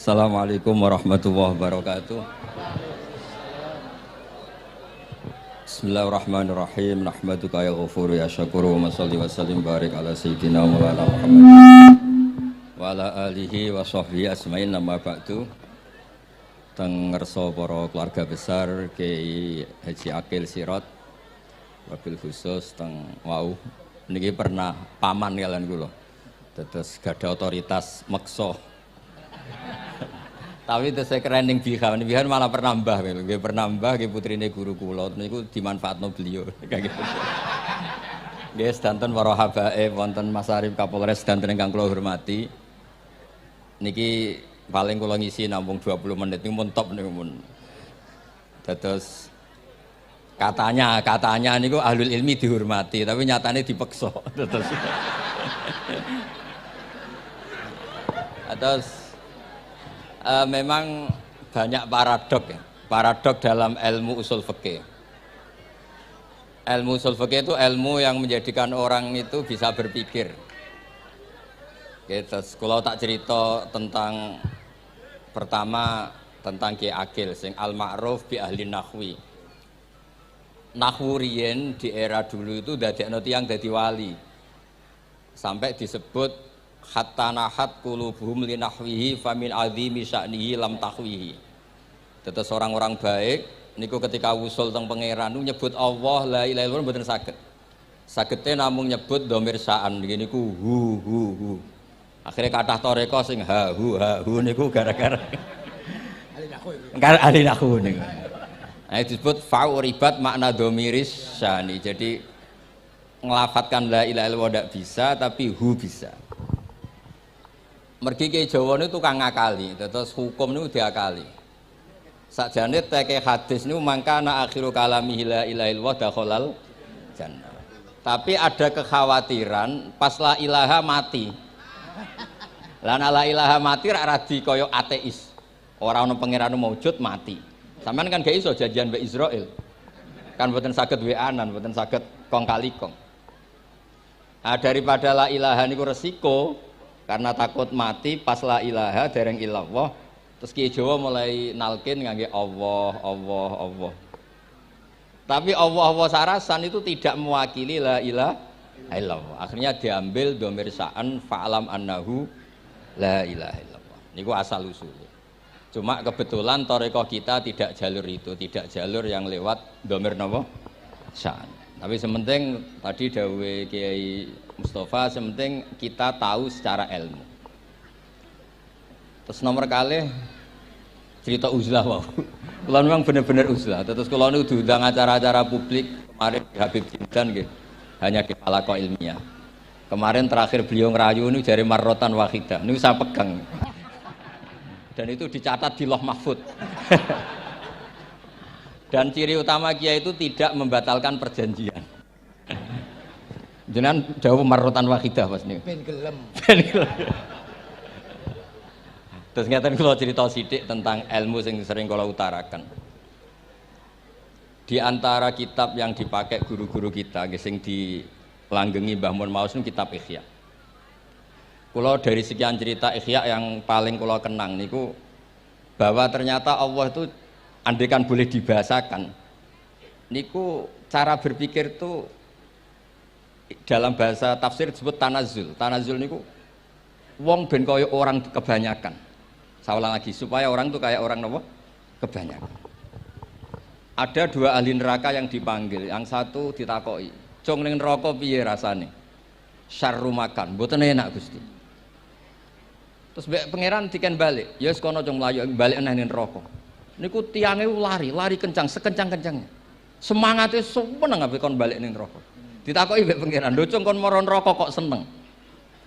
Assalamualaikum warahmatullahi wabarakatuh. Bismillahirrahmanirrahim. Nahmaduka ya ghafuru ya syakuru wa salli wa sallim barik ala sayyidina maulana Muhammad wa ala alihi wa sahbihi asma'in nama ba'du. Teng ngerso para keluarga besar Kiai Haji Akil Sirot wabil khusus teng wau niki pernah paman kalian kula. Dados gadah otoritas meksa. Tapi itu saya kerening bihan malah pernah mbah, nggih pernah mbah, nggih putrine guru kula niku dimanfaatno beliau. Nggih sedanten para habaib wonten Mas Arif Kapolres sedanten ingkang kula hormati. Niki paling kula ngisi namung 20 menit niku mun top niku mun. Dados katanya niku ahlul ilmi dihormati, tapi nyatane dipeksa. Atas memang banyak paradok dalam ilmu usul fikih. Ilmu usul fikih itu ilmu yang menjadikan orang itu bisa berpikir. Gitu. Kalau tak cerita tentang pertama tentang Kiai Akil sing al-ma'ruf bi ahli nahwi. Nahwu riyen di era dulu itu dadekno tiyang dadi wali. Sampai disebut hatta nahat qulubuhum li nahwihi famin azimi sya'nihi lam tahwihi. Tetes orang-orang baik niku ketika wusul teng pangeran nyebut Allah la ilaha illallah mboten saged. Sagete namung nyebut dhamir sa'an niku hu. Akhire kathah toreko sing ha hu niku gara-gara ahli nahwu niku. Nah, disebut fa'uribat makna dhamiris sya'ni. Jadi ngelafatkan la ilaha illallah ndak bisa tapi hu bisa. Mergi ke Jawa ini tukang ngakali, terus hukum ini diakali. Sakjane teke hadis ini mangkana akhiru kalamihi la ilaha illallah dakhalal jannah. Tapi ada kekhawatiran pas la ilaha mati. Lan la ilaha mati rak radi kaya ateis. Ora ana pangeran maujud mati. Sampeyan kan gak iso janjian mbek Israil. Kan mboten saged weanan, mboten saged kong kali kong. Nah, daripada la ilaha niku resiko karena takut mati pas la ilaha dereng illallah terus Kiai Jawa mulai nalkin ngangge Allah. Tapi Allah sarasan itu tidak mewakili la ilaha illallah. Akhirnya diambil dhamir sa'an fa'lam annahu la ilaha illallah. Niku asal usulnya. Cuma kebetulan thariqah kita tidak jalur itu, tidak jalur yang lewat dhamir napa sa'an. Tapi sementing tadi dawuh Kiai Mustafa, sementing kita tahu secara ilmu. Terus nomor kali cerita uzlah wow. Kalau memang benar-benar uzlah. Terus kalau nu diundang acara-acara publik kemarin di Habib Jindan gitu, hanya di halaqah ilmiah. Kemarin terakhir beliau ngerayu ini dari marrotan wahidah. Ini saya pegang. Dan itu dicatat di Loh Mahfud. Dan ciri utama kiai itu tidak membatalkan perjanjian. Jenengan dawuh marrotan wahidah Mas niku. Ben gelem. Terus ngeten kula cerita sithik tentang ilmu sing sering kula utarakan. Di antara kitab yang dipakai guru-guru kita sing dilanggengi Mbah Mun Maus niku kitab Ihya. Kula dari sekian cerita Ihya yang paling kula kenang niku bahwa ternyata Allah itu andaikan boleh dibahasakan niku cara berpikir tuh dalam bahasa tafsir disebut tanazul niku wong ben kaya orang kebanyakan. Saya ulang lagi supaya orang tuh kayak orang nopo kebanyakan. Ada dua ahli neraka yang dipanggil, yang satu ditakoki cung ning neraka piye rasane syarru makan mboten enak Gusti. Terus pangeran diken balik ya wis kono cung mlayu balik nang neraka. Niku tiange lari kencang sekencang-kencangnya. Semangatnya seneng ape kon balik ning neraka. Ditakoki mbek pangeran, "Lho cung kon mara neraka kok seneng?"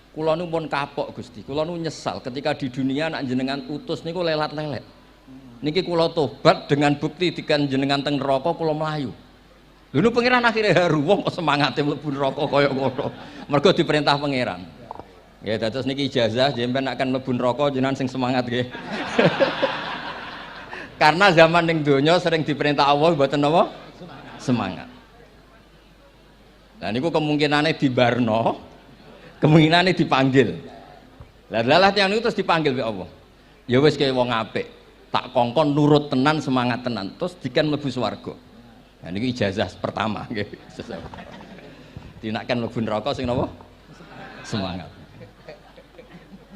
Kula nu pun kapok Gusti. Kula nu nyesal ketika di dunia nak jenengan utus niku lelat-lelet. Niki kula tobat dengan bukti dikan jenengan teng neraka kula mlayu. Lho nu pangeran akhirnya haru wong kok semangate mlebu neraka kaya ngono. Mergo diperintah pangeran. Ya dados niki ijazah jenengan akan mlebu neraka jenengan sing semangat nggih. Karena zaman ning donya sering diperintah Allah mboten napa? Semangat. Nah niku kemungkinannya dibarno, kemungkinannya dipanggil. Lah yang itu terus dipanggil oleh Allah. Ya wis kaya wong apik. Tak kongkon nurut tenan, semangat tenan, terus diken mlebu swarga. Nah niku ijazah pertama nggih. Dinaken mlebu neraka sing napa? Semangat.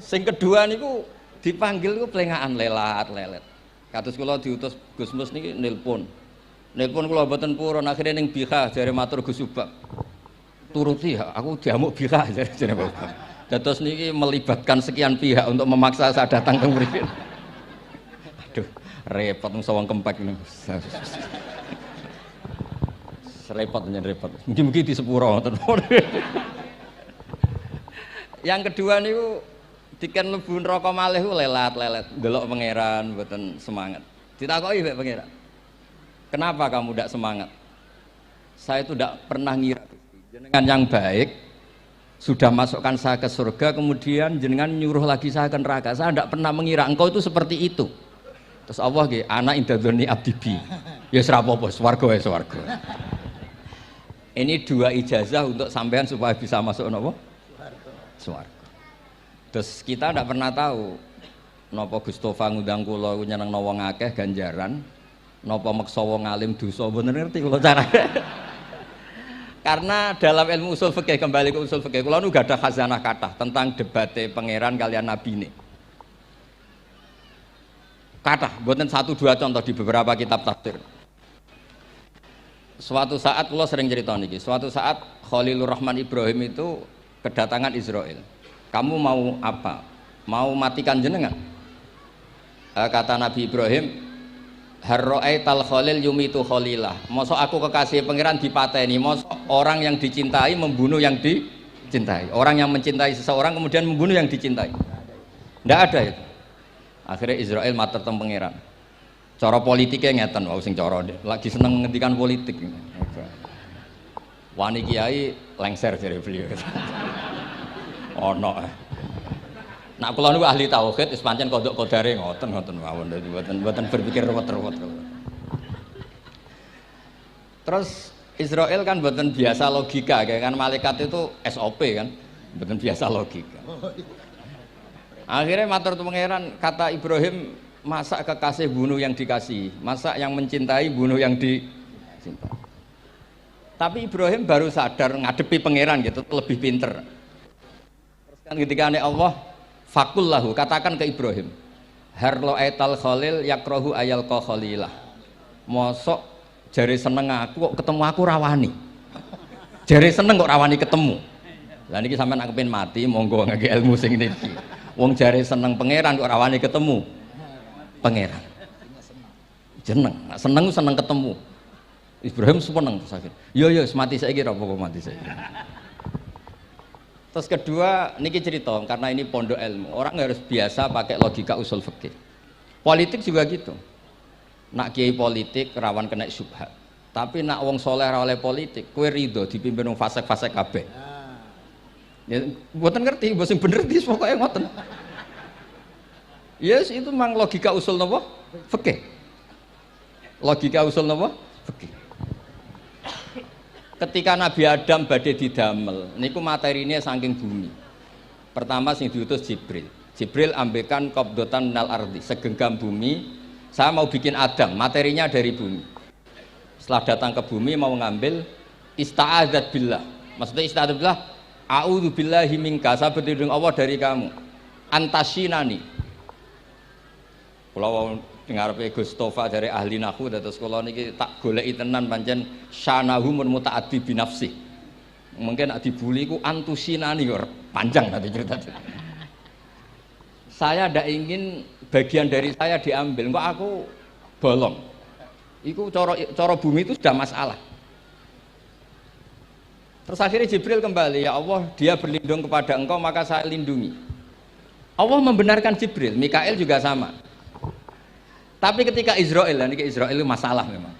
Sing kedua niku dipanggil ku plengakan lelat-lelet. Kados kula diutus Gus Mus niki nelpon. Nelpon kula mboten purun akhire ning Bika jare matur Gus Subak. Turuti ya, aku diamuk Bika jare Bapak. Dados niki melibatkan sekian pihak untuk memaksa saya datang ke mriki. Aduh, repot wong kempek niku. Repot nyen repot. Mugi-mugi di sepuro ngoten. Yang kedua niku diken mlebu neraka malih lelat-lelet, ndelok pangeran mboten semangat. Ditakoki mbek pangeran. Kenapa kamu tidak semangat? Saya itu tidak pernah ngira jenengan yang baik sudah masukkan saya ke surga, kemudian jenengan nyuruh lagi saya ke neraka. Saya tidak pernah mengira engkau itu seperti itu. Terus Allah nggih, ana indadzoni abdibi. Ya ora apa-apa, swarga ya swarga. Ini dua ijazah untuk sampean supaya bisa masuk napa? Swarga. Terus kita tidak pernah tahu napa Gustofa ngundang kula nyenengno wong akeh ganjaran, napa meksa wong alim dosa, mboten ngerti kula carane. Karena dalam ilmu usul fikih, kembali ke usul fikih, kula nu gak ada khazanah kathah tentang debate pangeran kalian nabi ini. Kathah, mboten satu dua contoh di beberapa kitab tafsir. Suatu saat kula sering cerita niki, suatu saat Khalilur Rahman Ibrahim itu kedatangan Israel. Kamu mau apa? Mau matikan jenengan? Kata Nabi Ibrahim, harro'aital khalil yumitu khalilah. Mosok aku kekasih pangeran dipateni, mosok orang yang dicintai membunuh yang dicintai. Orang yang mencintai seseorang kemudian membunuh yang dicintai. Tidak ada itu. Akhirnya Israel matur teng pangeran. Cara politiknya ngeten, wau sing cara lagi seneng ngendikan politik. Wani kiai lengser dari beliau. Ono. Nak kula niku ahli tauhid wis pancen kodok kodare ngoten mawon mboten berpikir ruwet-ruwet. Terus Israel kan mboten biasa logika, kayak kan malaikat itu SOP kan, mboten biasa logika. Akhirnya matur tu pangeran, kata Ibrahim, masa kekasih bunuh yang dikasih, masa yang mencintai bunuh yang dicintai. Tapi Ibrahim baru sadar ngadepi pangeran gitu, lebih pinter. Kan ketika Allah fakul lahu, katakan ke Ibrahim, harlo aital khalil yakrohu ayal ko khalilah. Mosok jari seneng aku kok ketemu aku rawani. Jari seneng kok rawani ketemu. Lah niki sampean aku pengen mati, monggo ngake ilmu sing niki. Wong jari seneng pangeran kok rawani ketemu pangeran. Seneng seneng ketemu. Ibrahim seneng sakit. Yo mati saiki ora apa-apa mati saiki. Terus kedua, niki cerita karena ini pondok ilmu. Orang harus biasa pakai logika usul fikih. Politik juga gitu. Nak kiai politik rawan kena syubhat. Tapi nak wong soleh ra oleh politik, kue ridho dipimpin wong fasik-fasik kabeh. Ya, mboten ngerti, mbok sing bener dis pokoke ngoten. Yes, itu memang logika usul napa? Fikih. Logika usul napa? Fikih. Ketika Nabi Adam badhe didamel, niku materinya saking bumi. Pertama sing diutus Jibril. Jibril ambekan qabdotan minal ardi, segenggam bumi. Saya mau bikin Adam, materinya dari bumi. Setelah datang ke bumi mau ngambil ista'adzat billah. Maksudnya ista'adzat billah, a'udzu billahi minka, saya berlindung Allah dari kamu. Antasinani. Kalau ngarepe Gustofa dari ahli nahwu dados kula niki tak goleki tenan pancen syanahu mun mutaaddi bi nafsi. Mungkin nek dibuli ku antusinani kok panjang nanti cerita. Saya ndak ingin bagian dari saya diambil, kok aku bolong. Iku cara bumi itu sudah masalah. Terus akhirnya Jibril kembali, ya Allah, dia berlindung kepada engkau maka saya lindungi. Allah membenarkan Jibril, Mikail juga sama. Tapi ketika Israel, ini Israel itu masalah memang.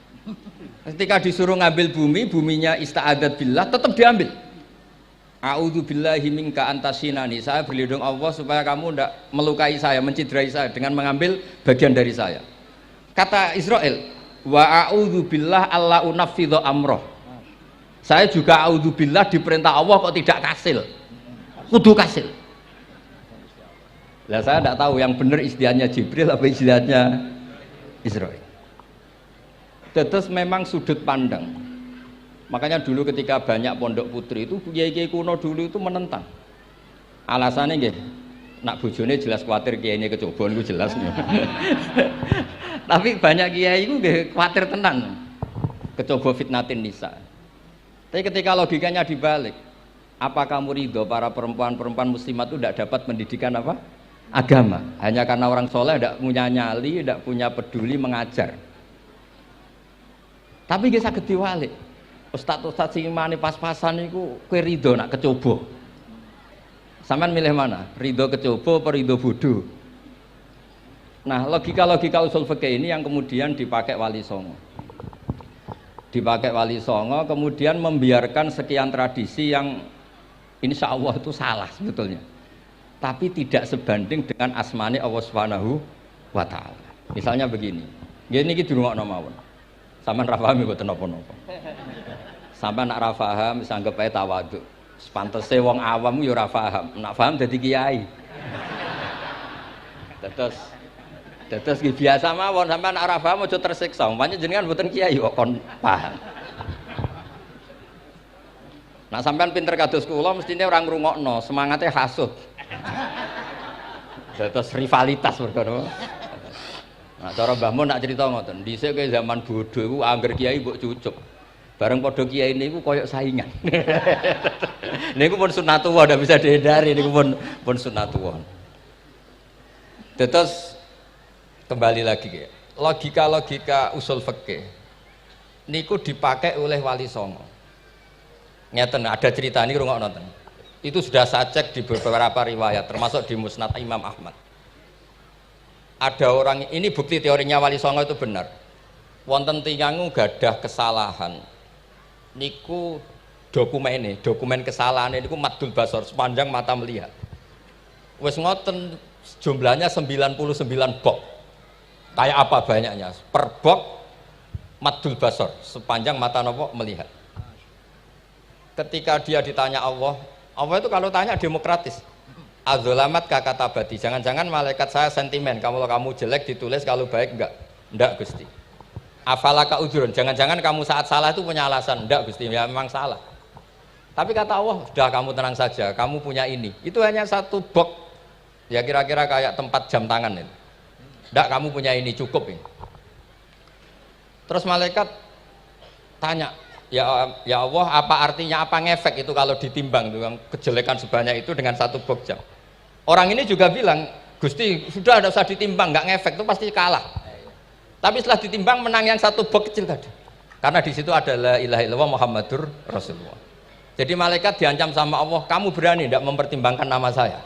Ketika disuruh ngambil bumi, buminya ista'adat billah, tetap diambil. A'udzu billahi minka antasinani. Saya berlindung Allah supaya kamu tidak melukai saya, menciderai saya dengan mengambil bagian dari saya. Kata Israel, wa a'udzu billah alla unaffidhu amroh. Saya juga a'udzu billah diperintah Allah kok tidak kasil. Kudu kasil. Lah saya tidak tahu yang benar istilahnya Jibril apa istilahnya Israil. Terus memang sudut pandang. Makanya dulu ketika banyak pondok putri itu kiai-kiai kuno dulu itu menentang. Alasannya nggih, nak bojone jelas khawatir kiainya kecobaan itu jelas. Tapi banyak kiai itu nggih khawatir tenan. Kecoba fitnatin nisa. Tapi ketika logikanya dibalik, apa kamu ridho para perempuan-perempuan muslimat itu tidak dapat pendidikan apa? Agama. Hanya karena orang soleh tidak punya nyali, tidak punya peduli mengajar. Tapi kita saged diwalik. Ustaz-ustaz sing imane pas-pasan iku kowe ridho nak kecoba. Sampean milih mana? Ridho kecoba apa ridho bodoh? Nah, logika-logika usul fikih ini yang kemudian dipakai Wali Songo. Dipakai Wali Songo kemudian membiarkan sekian tradisi yang insya Allah itu salah sebetulnya. Tapi tidak sebanding dengan asmane Allah Subhanahu wa taala. Misalnya begini. Nggih niki dirungokno mawon. Sampeyan ra paham mboten napa-napa. Sampeyan nak ra paham wis anggap ae tawadhu. Pantese wong awam yo ora paham. Nak paham dadi kiai. Terus biasa mawon sampeyan nak ora paham aja tersiksa. Umpamane jenengan mboten kiai kok kon paham. Nah sampean pinter kados kula mestine ora ngrungokno, semangate hasud. Terus rivalitas mergo. Nah cara Mbah Mun nak cerita ngoten, dhisik ke zaman bodho iku angger kiai mbok cucuk. Bareng padha kiai niku koyok saingan. Niku pun sunatullah ndak bisa dihindari niku pun sunatullah. Terus kembali lagi ya. Logika-logika usul fikih niku dipakai oleh Wali Songo. Ngeten ada cerita ini rungokno nonton. Itu sudah saya cek di beberapa riwayat termasuk di Musnad Imam Ahmad. Ada orang ini bukti teorinya Wali Songo itu benar. Wonten tiyang gadah kesalahan. Niku dokumen kesalahan niku maddul basor sepanjang mata melihat. Wis ngoten jumlahnya 99 box. Kayak apa banyaknya? Per box maddul basor sepanjang mata nopo melihat. Ketika dia ditanya Allah itu kalau tanya demokratis. Adzolamat kakatabati. Jangan-jangan malaikat saya sentimen. Kalau kamu jelek ditulis, kalau baik enggak. Enggak Gusti. Afalaka udhurun. Jangan-jangan kamu saat salah itu punya alasan. Enggak Gusti, ya memang salah. Tapi kata Allah, sudah kamu tenang saja. Kamu punya ini. Itu hanya satu box. Ya kira-kira kayak tempat jam tangan itu. Enggak, kamu punya ini cukup ini. Terus malaikat tanya, ya Allah, apa artinya, apa ngefek itu kalau ditimbang dengan kejelekan sebanyak itu dengan satu box jam. Orang ini juga bilang, Gusti sudah tidak usah ditimbang, nggak ngefek itu pasti kalah. Tapi setelah ditimbang menang yang satu box kecil tadi. Karena di situ ada la ilaha illallah Muhammadur Rasulullah. Jadi malaikat diancam sama Allah, kamu berani tidak mempertimbangkan nama saya?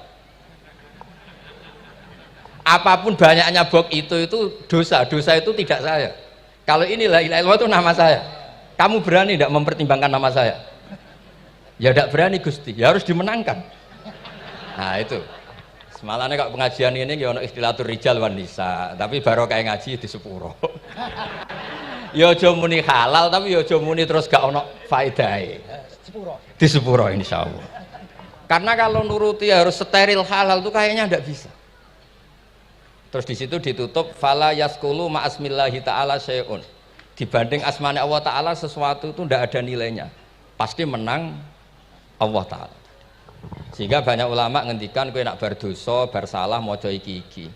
Apapun banyaknya box itu dosa itu tidak saya. Kalau ini la ilaha illallah itu nama saya. Kamu berani tidak mempertimbangkan nama saya? Ya tidak berani Gusti, ya harus dimenangkan. Nah itu. Semalane kok pengajian ini ya ono ikhtilatur rijal wan nisa, tapi baru kayak ngaji di sepuro. Ya aja muni halal tapi ya aja muni terus gak ono faedahe. Di sepuro insyaallah. Karena kalau nuruti harus steril halal itu kayaknya tidak bisa. Terus di situ ditutup fala yaskulu ma asmillahi taala syai'un. Dibanding asmane Allah taala sesuatu itu tidak ada nilainya. Pasti menang Allah taala. Sehingga banyak ulama ngendikan kowe nak berdosa, bersalah maca iki-iki.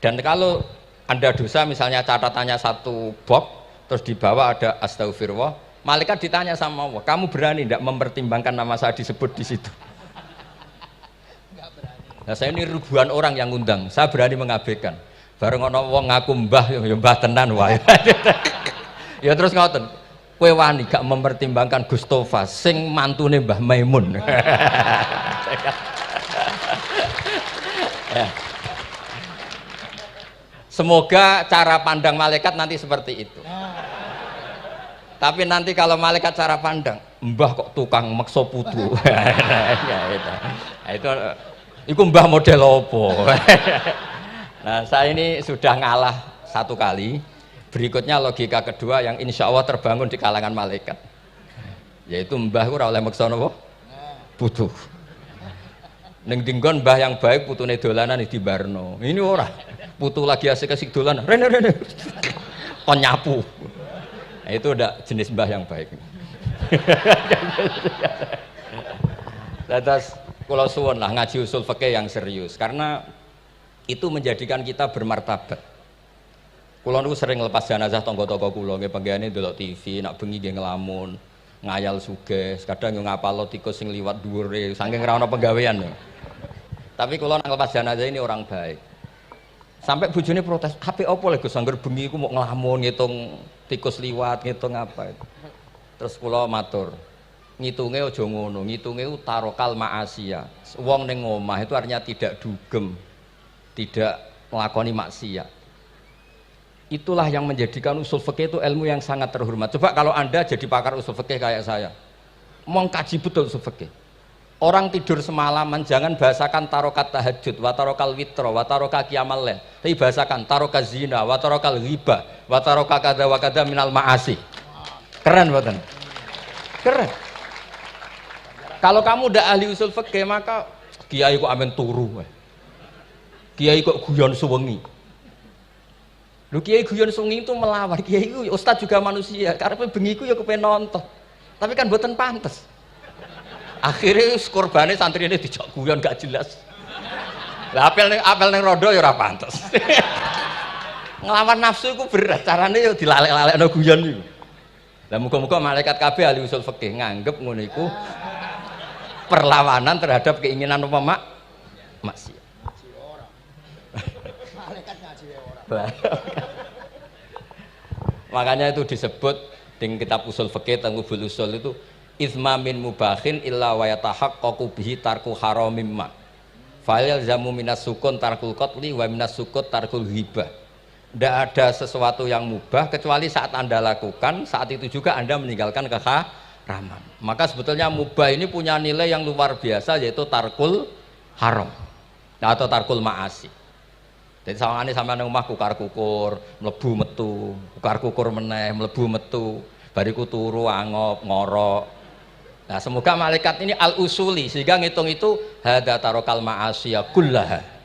Dan kalau Anda dosa misalnya catatannya satu box terus di bawah ada astagfirullah, malaikat ditanya sama Allah, kamu berani tidak mempertimbangkan nama saya disebut di situ? Nah, saya ini ribuan orang yang ngundang, saya berani mengabaikan. Bareng ono wong ngaku mbah ya mbah tenan wae. Ya terus ngoten. Kowe wani gak mempertimbangkan Gustofa sing mantune Mbah Maimun. Ya. Semoga cara pandang malaikat nanti seperti itu. Tapi nanti kalau malaikat cara pandang, mbah kok tukang maksa putu. Itu mbah model opo. Nah saya ini sudah ngalah satu kali. Berikutnya logika kedua yang insya Allah terbangun di kalangan malaikat, yaitu mbah ora oleh maksa napa? Butuh. Ning dinggon mbah yang baik putune dolanan di Barno. Ini ora. Putu lagi asik-asik dolanan. Rene. Kon nyapu. Nah, itu udah jenis mbah yang baik. Terus kula suwun lah ngaji usul fikih yang serius karena itu menjadikan kita bermartabat. Kula niku sering lepas jenazah tangga-tangga kula nggih panggihane ndelok TV, nak bengi nggih ngelamun, ngayal sugih, kadang yo ngapalo tikus sing liwat dhuwure saking ra ono penggawean. Tapi kula nang lepas jenazah ini orang baik. Sampai bojone protes, "Apik apa lho Gus angger bengi iku mau ngelamun ngitung tikus liwat, ngitung apa itu." Terus kula matur, ngitunge aja ngono, ngitunge tarokal ma'asiya. Wong ning omah itu artinya tidak dugem, tidak melakoni maksiat. Itulah yang menjadikan usul fikih itu ilmu yang sangat terhormat. Coba kalau Anda jadi pakar usul fikih kayak saya, mau kaji betul usul fikih. Orang tidur semalaman jangan bahasakan tarokat tahajud, wa tarokal witro, wa taroka qiyamal lail. Tapi bahasakan taroka zina, wa tarokal ghibah, wa taroka kada wa kada minal ma'asi. Keren buatan? Keren. Kalau kamu udah ahli usul fikih maka kiai kok amen turu. Kiai kok guyon suwengi. Lu kiai guyon suwengi itu melawan. Kiai itu ustaz juga manusia. Karena bengi ku ya kepen nonton. Tapi kan mboten pantes. Akhirnya korbane santri ini dijak guyon gak jelas. Lah apel ning rondo ya ora pantes. Nglawan nafsu iku berat, carane ya dilalek-lalekno guyon iku. Lah muga-muga malaikat kabeh ahli usul fikih nganggep ngono iku perlawanan terhadap keinginan apa maksiat. Malaikat ngaji ora. Makanya itu disebut di kitab usul fikih Tanghubul Usul itu izma min mubahin illa wa yatahaqqaqu bihi tarku haramim ma. Fa yalzamu minas sukun tarkul qatli wa minas sukut tarkul ghibah. Tidak ada sesuatu yang mubah kecuali saat Anda lakukan, saat itu juga Anda meninggalkan keharaman. Maka sebetulnya mubah ini punya nilai yang luar biasa yaitu tarkul haram atau tarkul ma'asi. Jadi sawangane sampean nang omah kukar-kukur, mlebu metu, kukar-kukur meneh, mlebu metu, bariku turu angop, ngorok. Nah, semoga malaikat ini al-usuli sehingga ngitung itu hadza tarokal ma'asiya kullaha.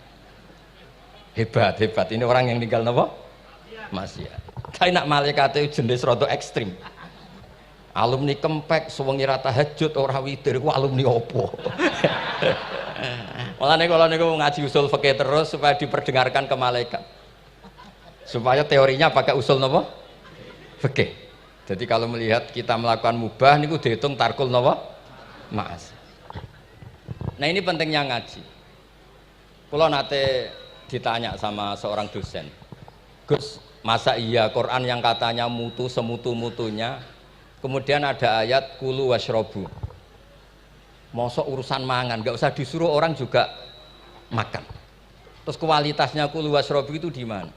Hebat. Ini orang yang tinggal napa? Maksiat. Kae nak malaikat itu jenis rada ekstrim. Alumni kempek suwengi ra tahajud ora witir ku alumni opo? Mulane kula niku ngaji usul fikih terus supaya diperdengarkan ke malaikat. Supaya teorinya pakai usul napa? Fikih. Jadi kalau melihat kita melakukan mubah niku dihitung tarkul napa? Ma'as. Nah, ini pentingnya ngaji. Kula nate ditanya sama seorang dosen, Gus, masa iya Quran yang katanya mutu semutu-mutunya kemudian ada ayat kulu washrobu, mosok urusan mangan gak usah disuruh orang juga makan, terus kualitasnya kulu washrobu itu di mana?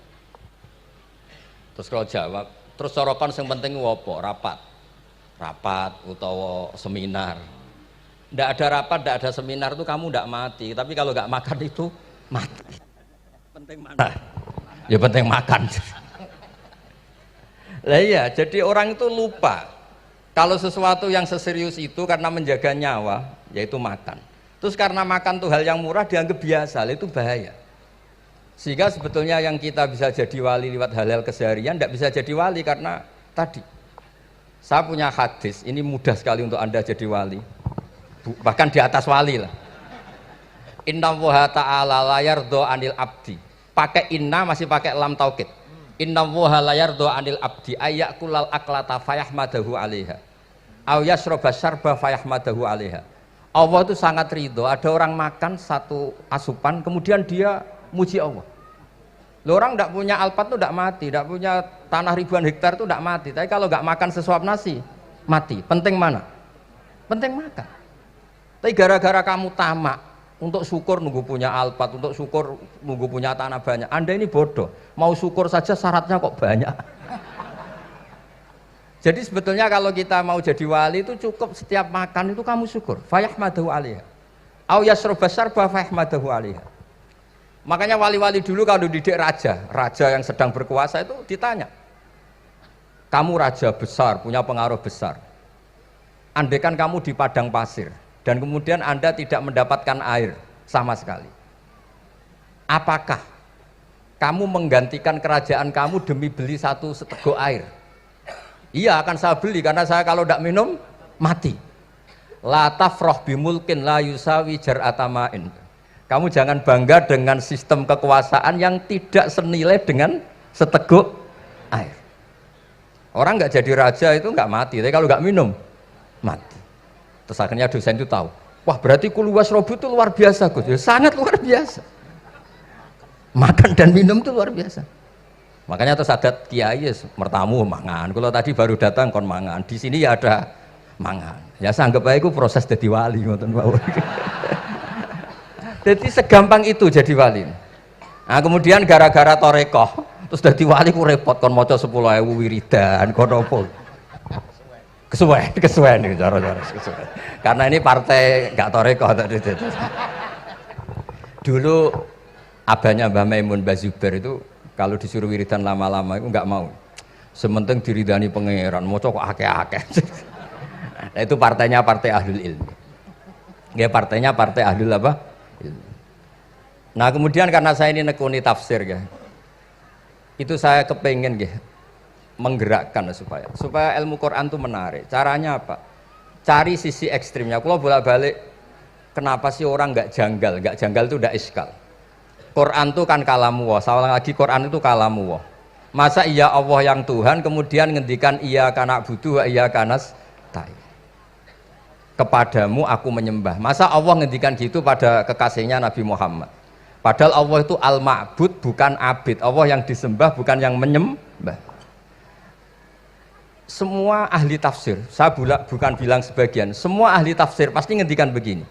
Terus kalau jawab, terus sorokan yang penting wopo rapat utawa seminar. Ndak ada rapat, ndak ada seminar itu kamu ndak mati, tapi kalau nggak makan itu mati. Penting mana? Ya penting makan. Lah iya, jadi orang itu lupa kalau sesuatu yang seserius itu karena menjaga nyawa, yaitu makan. Terus karena makan tuh hal yang murah dianggap biasa, itu bahaya. Sehingga sebetulnya yang kita bisa jadi wali lewat hal-hal keseharian tidak bisa jadi wali karena tadi. Saya punya hadis, ini mudah sekali untuk Anda jadi wali. Bahkan di atas wali lah. Inna woha ta'ala layardo anil abdi. Pakai inna masih pakai lam taukid. Inna woha layardo anil abdi ayyakulal aklata fayahmadahu alaiha aw yasroba syarba fayahmadahu alaiha. Allah itu sangat ridho ada orang makan satu asupan kemudian dia muji Allah. Loh, orang tidak punya alpat itu tidak mati, tidak punya tanah ribuan hektar itu tidak mati, tapi kalau nggak makan sesuap nasi mati. Penting mana? Penting makan. Tapi gara-gara kamu tamak untuk syukur nunggu punya alpat, untuk syukur nunggu punya tanah banyak. Anda ini bodoh, mau syukur saja syaratnya kok banyak. Jadi sebetulnya kalau kita mau jadi wali itu cukup setiap makan itu kamu syukur. Fayahmadahu alaiha. Au yasroba syarba fayahmadahu alaiha. Makanya wali-wali dulu kalau didik raja yang sedang berkuasa itu ditanya, kamu raja besar, punya pengaruh besar. Andaikan kamu di padang pasir dan kemudian Anda tidak mendapatkan air sama sekali. Apakah kamu menggantikan kerajaan kamu demi beli satu seteguk air? Iya, akan saya beli karena saya kalau tidak minum mati. La tafrah bimulkin la yusawi jar'atamain. Kamu jangan bangga dengan sistem kekuasaan yang tidak senilai dengan seteguk air. Orang nggak jadi raja itu nggak mati, tapi kalau nggak minum mati. Terus akhirnya dosen itu tahu, wah berarti kulu wasrobu itu luar biasa, Gus. Ya, sangat luar biasa. Makan dan minum itu luar biasa. Makanya terus adat kiai mertamu mangan. Kalau tadi baru datang kon mangan. Di sini ya ada mangan. Ya sanggep aja itu proses jadi wali ngoten Pak. Jadi segampang itu jadi wali. Nah, kemudian gara-gara torekoh terus jadi wali ku repot kon maca 10.000 wiridan kon opo. Kesuwen iki cara-cara kesuwen. Karena ini partai gak torekoh tadi. Dulu abahnya Mbah Maimun Mbah Zubair itu kalau disuruh wiridan lama-lama itu nggak mau. Sementing diridani pangeran, maca kok akeh-akeh. Nah, itu partainya partai ahlul ilmi. Ya partainya partai ahlul apa? Ilmi. Nah kemudian karena saya ini nekuni tafsir ya, itu saya kepengen ya menggerakkan supaya ilmu Quran itu menarik. Caranya apa? Cari sisi ekstrimnya. Kalau bolak-balik, kenapa sih orang nggak janggal? Nggak janggal itu udah iskal. Quran itu kan kalamu Allah. Salah lagi Quran itu kalamu Allah. Masa iya Allah yang Tuhan kemudian ngendikan iya kana budu wa iya kanas tai. Kepadamu aku menyembah. Masa Allah ngendikan gitu pada kekasihnya Nabi Muhammad. Padahal Allah itu al-ma'bud bukan abid. Allah yang disembah bukan yang menyembah. Semua ahli tafsir, saya bukan bilang sebagian, semua ahli tafsir pasti ngendikan begini.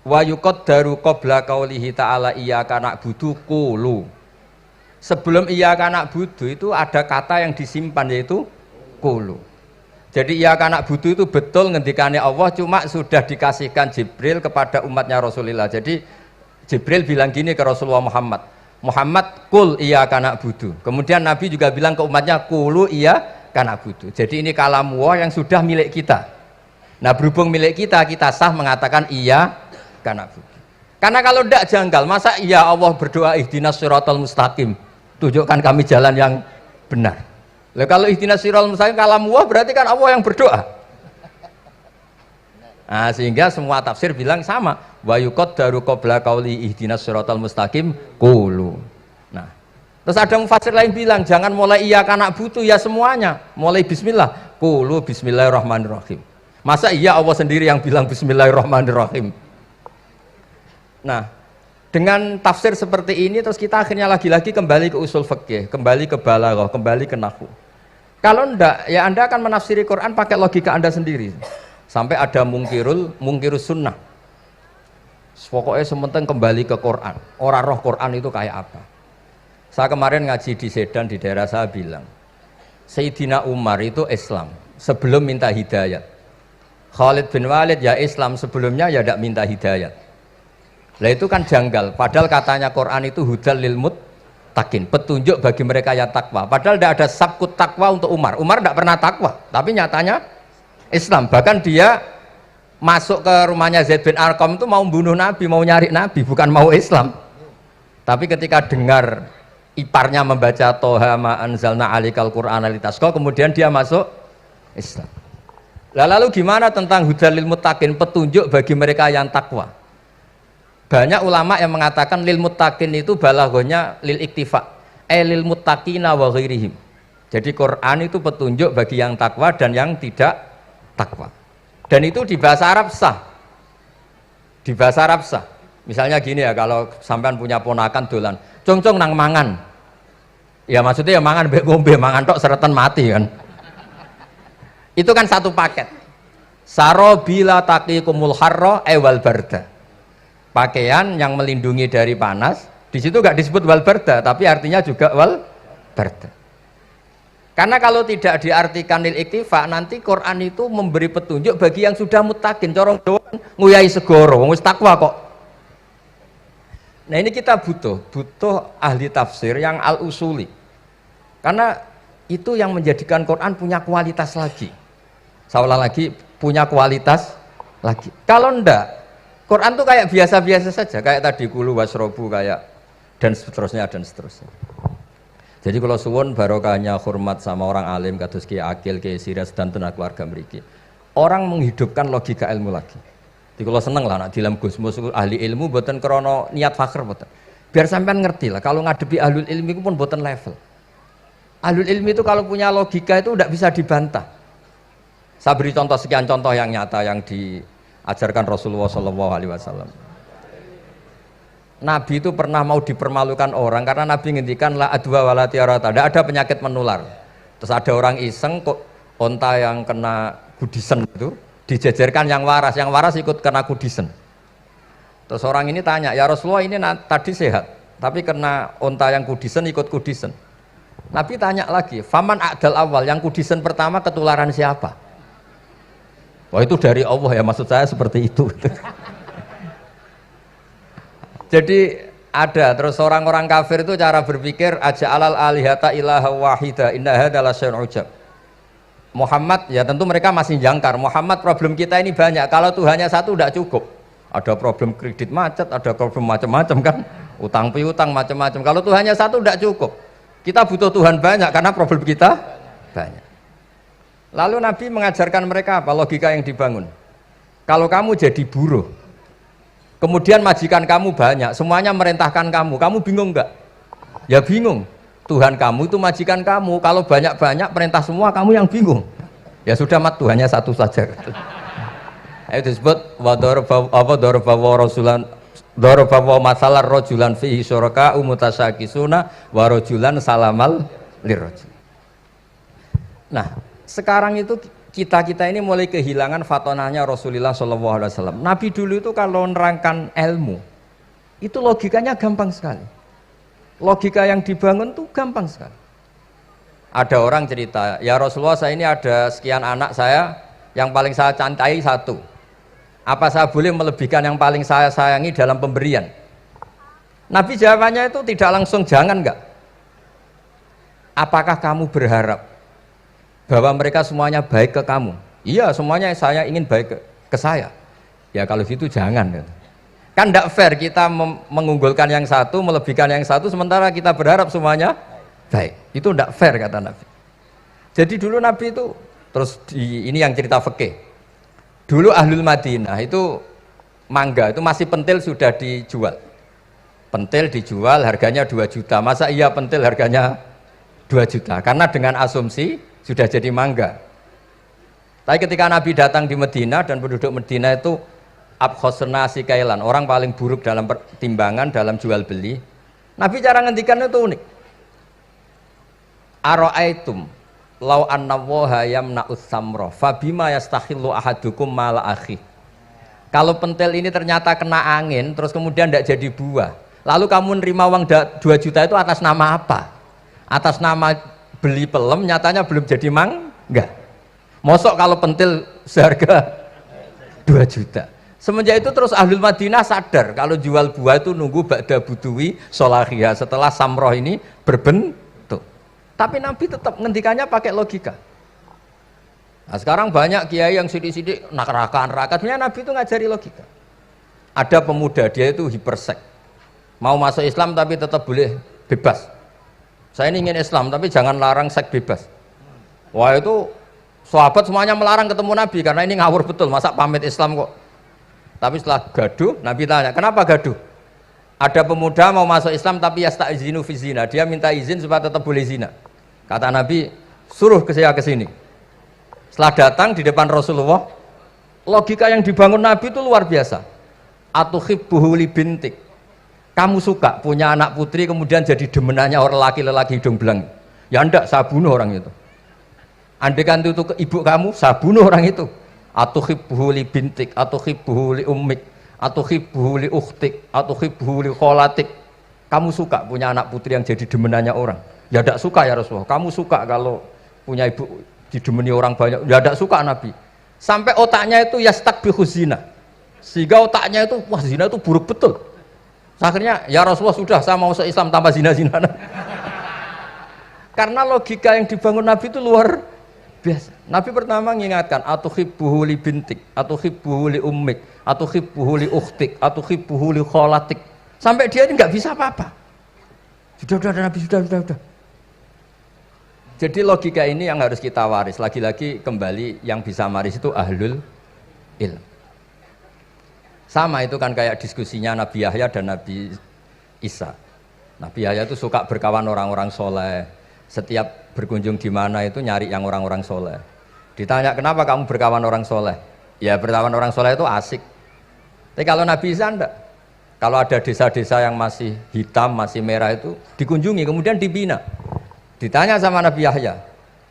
Wa yuqaddaru qabla qaulihi ta'ala iyyaka na'budu qulu. Sebelum iyyaka na'budu itu ada kata yang disimpan yaitu qulu. Jadi iyyaka na'budu itu betul ngendikane Allah, cuma sudah dikasihkan Jibril kepada umatnya Rasulullah. Jadi Jibril bilang gini ke Rasulullah Muhammad, Muhammad qul iyyaka na'budu. Kemudian Nabi juga bilang ke umatnya qulu iyyaka na'budu. Jadi ini kalam Allah yang sudah milik kita. Nah berhubung milik kita, kita sah mengatakan iya karena kalau tidak janggal, masa iya Allah berdoa ihdinas siratal mustaqim, tunjukkan kami jalan yang benar. Lalu kalau ihdinas siratal mustaqim kalam Allah berarti kan Allah yang berdoa. Nah, sehingga semua tafsir bilang sama, wa yuqaddaru qabla qauli ihdinas siratal mustaqim qulu. Nah, terus ada mufassir lain bilang jangan mulai iya karena butuh ya semuanya, mulai bismillah, qulu bismillahirrahmanirrahim. Masa iya Allah sendiri yang bilang bismillahirrahmanirrahim. Nah, dengan tafsir seperti ini terus kita akhirnya lagi-lagi kembali ke usul fikih, kembali ke balaghah, kembali ke nahwu. Kalau enggak, ya Anda akan menafsiri Quran pakai logika Anda sendiri. Sampai ada mungkirus sunnah. Pokoknya sementing kembali ke Quran. Orang roh Quran itu kayak apa? Saya kemarin ngaji di Sedan di daerah saya bilang, Sayyidina Umar itu Islam sebelum minta hidayat. Khalid bin Walid ya Islam sebelumnya ya tidak minta hidayat. Lah itu kan janggal, padahal katanya Quran itu hudal lil muttaqin, petunjuk bagi mereka yang takwa. Padahal tidak ada sabkut takwa untuk Umar. Umar tidak pernah takwa, tapi nyatanya Islam. Bahkan dia masuk ke rumahnya Zaid bin Arqam itu mau bunuh Nabi, mau nyari Nabi, bukan mau Islam. Tapi ketika dengar iparnya membaca Toha ma anzalna alikal Qur'ana litasqa, kemudian dia masuk Islam. Lalu gimana tentang hudal lil muttaqin, petunjuk bagi mereka yang takwa? Banyak ulama yang mengatakan lil muttaqin itu balaghahnya lil iktifa, lil muttaqina wa ghairihim. Jadi Quran itu petunjuk bagi yang takwa dan yang tidak takwa. Dan itu di bahasa Arab sah. Di bahasa Arab sah. Misalnya gini ya, kalau sampean punya ponakan dolan, cong-cong nang mangan. Ya maksudnya ya mangan mbek ngombe, mangan tok seretan mati kan. Itu kan satu paket. Sarobila taqikumul harra wal barda. Pakaian yang melindungi dari panas, di situ nggak disebut wal barda, tapi artinya juga wal barda. Karena kalau tidak diartikan lil iktifa, nanti Quran itu memberi petunjuk bagi yang sudah muttaqin, corong doang nguyai segoro, wis takwa kok. Nah ini kita butuh ahli tafsir yang al-usuli. Karena itu yang menjadikan Quran punya kualitas lagi. Seolah lagi punya kualitas lagi. Kalau ndak Quran tuh kayak biasa-biasa saja, kayak tadi kulu wasrobu kayak dan seterusnya dan seterusnya. Jadi kalau suwun barokahnya hormat sama orang alim kados Ki Akil, Ki Siras dan tenaga keluarga mriki. Orang menghidupkan logika ilmu lagi. Jadi kalau seneng lah nak dalam Gusmus ahli ilmu mboten krana niat fakir mboten. Biar sampean ngerti lah kalau ngadepi ahlul ilmi itu pun mboten level. Ahlul ilmi itu kalau punya logika itu tidak bisa dibantah. Saya beri contoh sekian contoh yang nyata yang diajarkan Rasulullah SAW. Nabi itu pernah mau dipermalukan orang karena Nabi ngendikan la adwa wala tiarata, tidak ada penyakit menular. Terus ada orang iseng kok onta yang kena kudisen itu dijejerkan yang waras ikut kena kudisen. Terus orang ini tanya, ya Rasulullah ini tadi sehat, tapi kena onta yang kudisen ikut kudisen. Nabi tanya lagi, faman a'dal awal, yang kudisen pertama ketularan siapa? Wah itu dari Allah ya, maksud saya seperti itu. Jadi ada terus orang-orang kafir itu cara berpikir aja alal alihata ilaha wahida inna hadzal syai'un ujab. Muhammad ya tentu mereka masih jangkar. Muhammad problem kita ini banyak. Kalau Tuhannya satu tidak cukup. Ada problem kredit macet, ada problem macam-macam kan, utang piutang macam-macam. Kalau Tuhannya satu tidak cukup. Kita butuh Tuhan banyak karena problem kita banyak. Lalu Nabi mengajarkan mereka apa logika yang dibangun. Kalau kamu jadi buruh, kemudian majikan kamu banyak, semuanya merintahkan kamu bingung enggak? Ya bingung. Tuhan kamu itu majikan kamu, kalau banyak-banyak perintah semua kamu yang bingung. Ya sudah mat Tuhannya satu saja. Itu disebut darabawa masalah rojulan fihi syuraka umutasakisuna wa rojulan salamal lirrajul. Nah, sekarang itu kita ini mulai kehilangan fatonahnya Rasulullah SAW. Nabi dulu itu kalau nerangkan ilmu itu logikanya gampang sekali. Logika yang dibangun tuh gampang sekali. Ada orang cerita, ya Rasulullah saya ini ada sekian anak saya, yang paling saya cintai satu. Apa saya boleh melebihkan yang paling saya sayangi dalam pemberian? Nabi jawabannya itu tidak langsung jangan enggak. Apakah kamu berharap bahwa mereka semuanya baik ke kamu? Iya, semuanya saya ingin baik ke saya. Ya kalau gitu jangan. Kan tidak fair kita mengunggulkan yang satu, melebihkan yang satu, sementara kita berharap semuanya baik. Itu tidak fair kata Nabi. Jadi dulu Nabi itu, terus ini yang cerita fikih. Dulu Ahlul Madinah itu mangga, itu masih pentil sudah dijual. Pentil dijual harganya 2 juta. Masa iya pentil harganya 2 juta? Karena dengan asumsi sudah jadi mangga. Tapi ketika Nabi datang di Medina dan penduduk Medina itu abkhosna sikailan, orang paling buruk dalam timbangan dalam jual beli. Nabi cara ngendikan itu unik. Ara'aitum law anna waha yamna'us samra fabima yastakhillu ahadukum mala akhi. Kalau pentil ini ternyata kena angin terus kemudian tidak jadi buah, lalu kamu nerima uang 2 juta itu atas nama apa? Atas nama beli pelem, nyatanya belum jadi mangga. Mosok kalau pentil seharga 2 juta. Semenjak itu terus Ahlul Madinah sadar kalau jual buah itu nunggu ba'da buduwi solahiyah, setelah samroh ini berbentuk. Tapi Nabi tetap ngendikannya pakai logika. Nah sekarang banyak kiai yang sidik-sidik neraka. Sebenarnya Nabi itu ngajari logika. Ada pemuda dia itu hipersek, mau masuk Islam tapi tetap boleh bebas. Saya ini ingin Islam tapi jangan larang seks bebas. Wah itu sahabat semuanya melarang ketemu Nabi karena ini ngawur betul, masa pamit Islam kok. Tapi setelah gaduh, Nabi tanya, kenapa gaduh? Ada pemuda mau masuk Islam tapi yasta'izinu fi zina, dia minta izin supaya tetap boleh zina. Kata Nabi, suruh saya ke sini. Setelah datang di depan Rasulullah, logika yang dibangun Nabi itu luar biasa. Atuhibbuhu li bintik. Kamu suka punya anak putri kemudian jadi demenannya orang laki-laki hidung belang? Ya enggak, saya bunuh orang itu. Andaikan itu ke ibu kamu, saya bunuh orang itu. Atuhibbuhu li bintik, atuhibbuhu li ummik, atuhibbuhu li ukhtik, atuhibbuhu li kholatik. Kamu suka punya anak putri yang jadi demenannya orang? Ya enggak suka ya Rasulullah. Kamu suka kalau punya ibu didemeni orang banyak? Ya enggak suka Nabi. Sampai otaknya itu yastakbihu zina. Sehingga otaknya itu, wah zina itu buruk betul. Akhirnya ya Rasulullah sudah, saya mau se-Islam tanpa zina-zina. Karena logika yang dibangun Nabi itu luar Biasa. Nabi pertama mengingatkan atuhibbuhu li bintik, atuhibbuhu li ummik, atuhibbuhu li ukhtik, atuhibbuhu li kholatik. Sampai dia ini nggak bisa apa-apa. Sudah Nabi sudah. Jadi logika ini yang harus kita waris. Lagi-lagi kembali yang bisa waris itu ahlul ilm. Sama itu kan kayak diskusinya Nabi Yahya dan Nabi Isa. Nabi Yahya itu suka berkawan orang-orang soleh. Setiap berkunjung di mana itu nyari yang orang-orang soleh. Ditanya kenapa kamu berkawan orang soleh? Ya berkawan orang soleh itu asik. Tapi kalau Nabi Isa enggak. Kalau ada desa-desa yang masih hitam, masih merah itu dikunjungi, kemudian dibina. Ditanya sama Nabi Yahya,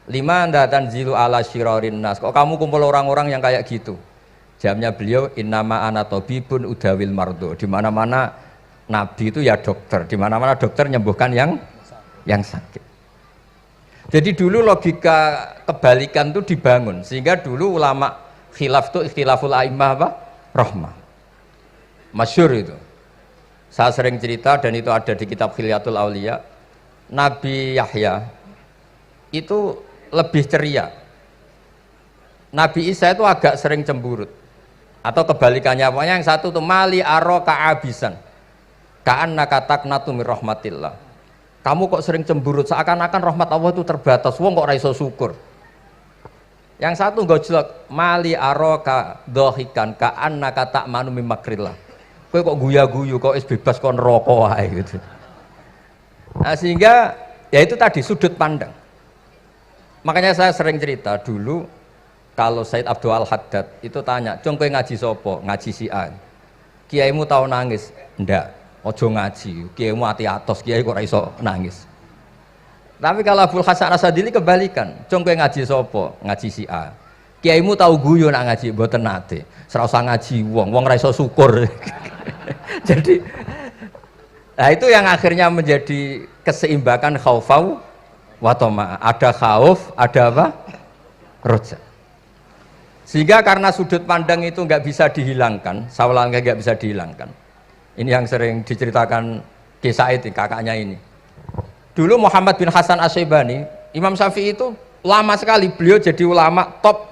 lima anda tanzilu ala syirarin nas. Kok kamu kumpul orang-orang yang kayak gitu? Jawabnya beliau, innama ana tabibun udawil mardo. Di mana-mana Nabi itu ya dokter. Di mana-mana dokter nyembuhkan yang sakit. Jadi dulu logika kebalikan itu dibangun, sehingga dulu ulama khilaf itu ikhtilaful a'immah apa? Rahmah. Masyhur itu. Saya sering cerita dan itu ada di kitab Khilyatul Auliya. Nabi Yahya itu lebih ceria. Nabi Isa itu agak sering cemburut. Atau kebalikannya, pokoknya yang satu itu mali aro ka'abisan. Ka'annaka taqnatu min rahmatillah. Kamu kok sering cemburut, seakan-akan rahmat Allah itu terbatas. Wong kok ra iso syukur. Yang satu gojlok, mali aro ka dohikan ka'annaka ta'manu min makrillah. Kowe kok guya-guyu, kok is bebas kok neraka wae gitu. Nah, sehingga ya itu tadi sudut pandang. Makanya saya sering cerita dulu kalau Said Abdul Al-Haddad itu tanya, "Cung kowe ngaji sapa?" Ngaji si A. Kiaimu tau nangis? Ndak. Ojo ngaji. Kiaimu ati atos, kiai kok ora iso nangis. Tapi kalau Abdul Hasan Asadili kebalikan, "Cung kowe ngaji sapa?" Ngaji si A. Kiaimu tau guyu nak ngaji? Mboten nate. Ora usah ngaji wong ora iso syukur. Jadi nah itu yang akhirnya menjadi keseimbangan khaufau wa tama. Ada khauf, ada apa? Roja. Sehingga karena sudut pandang itu nggak bisa dihilangkan, sawalangnya nggak bisa dihilangkan. Ini yang sering diceritakan Ki Said, kakaknya ini. Dulu Muhammad bin Hasan Asy-Syaibani, Imam Syafi'i itu lama sekali beliau jadi ulama top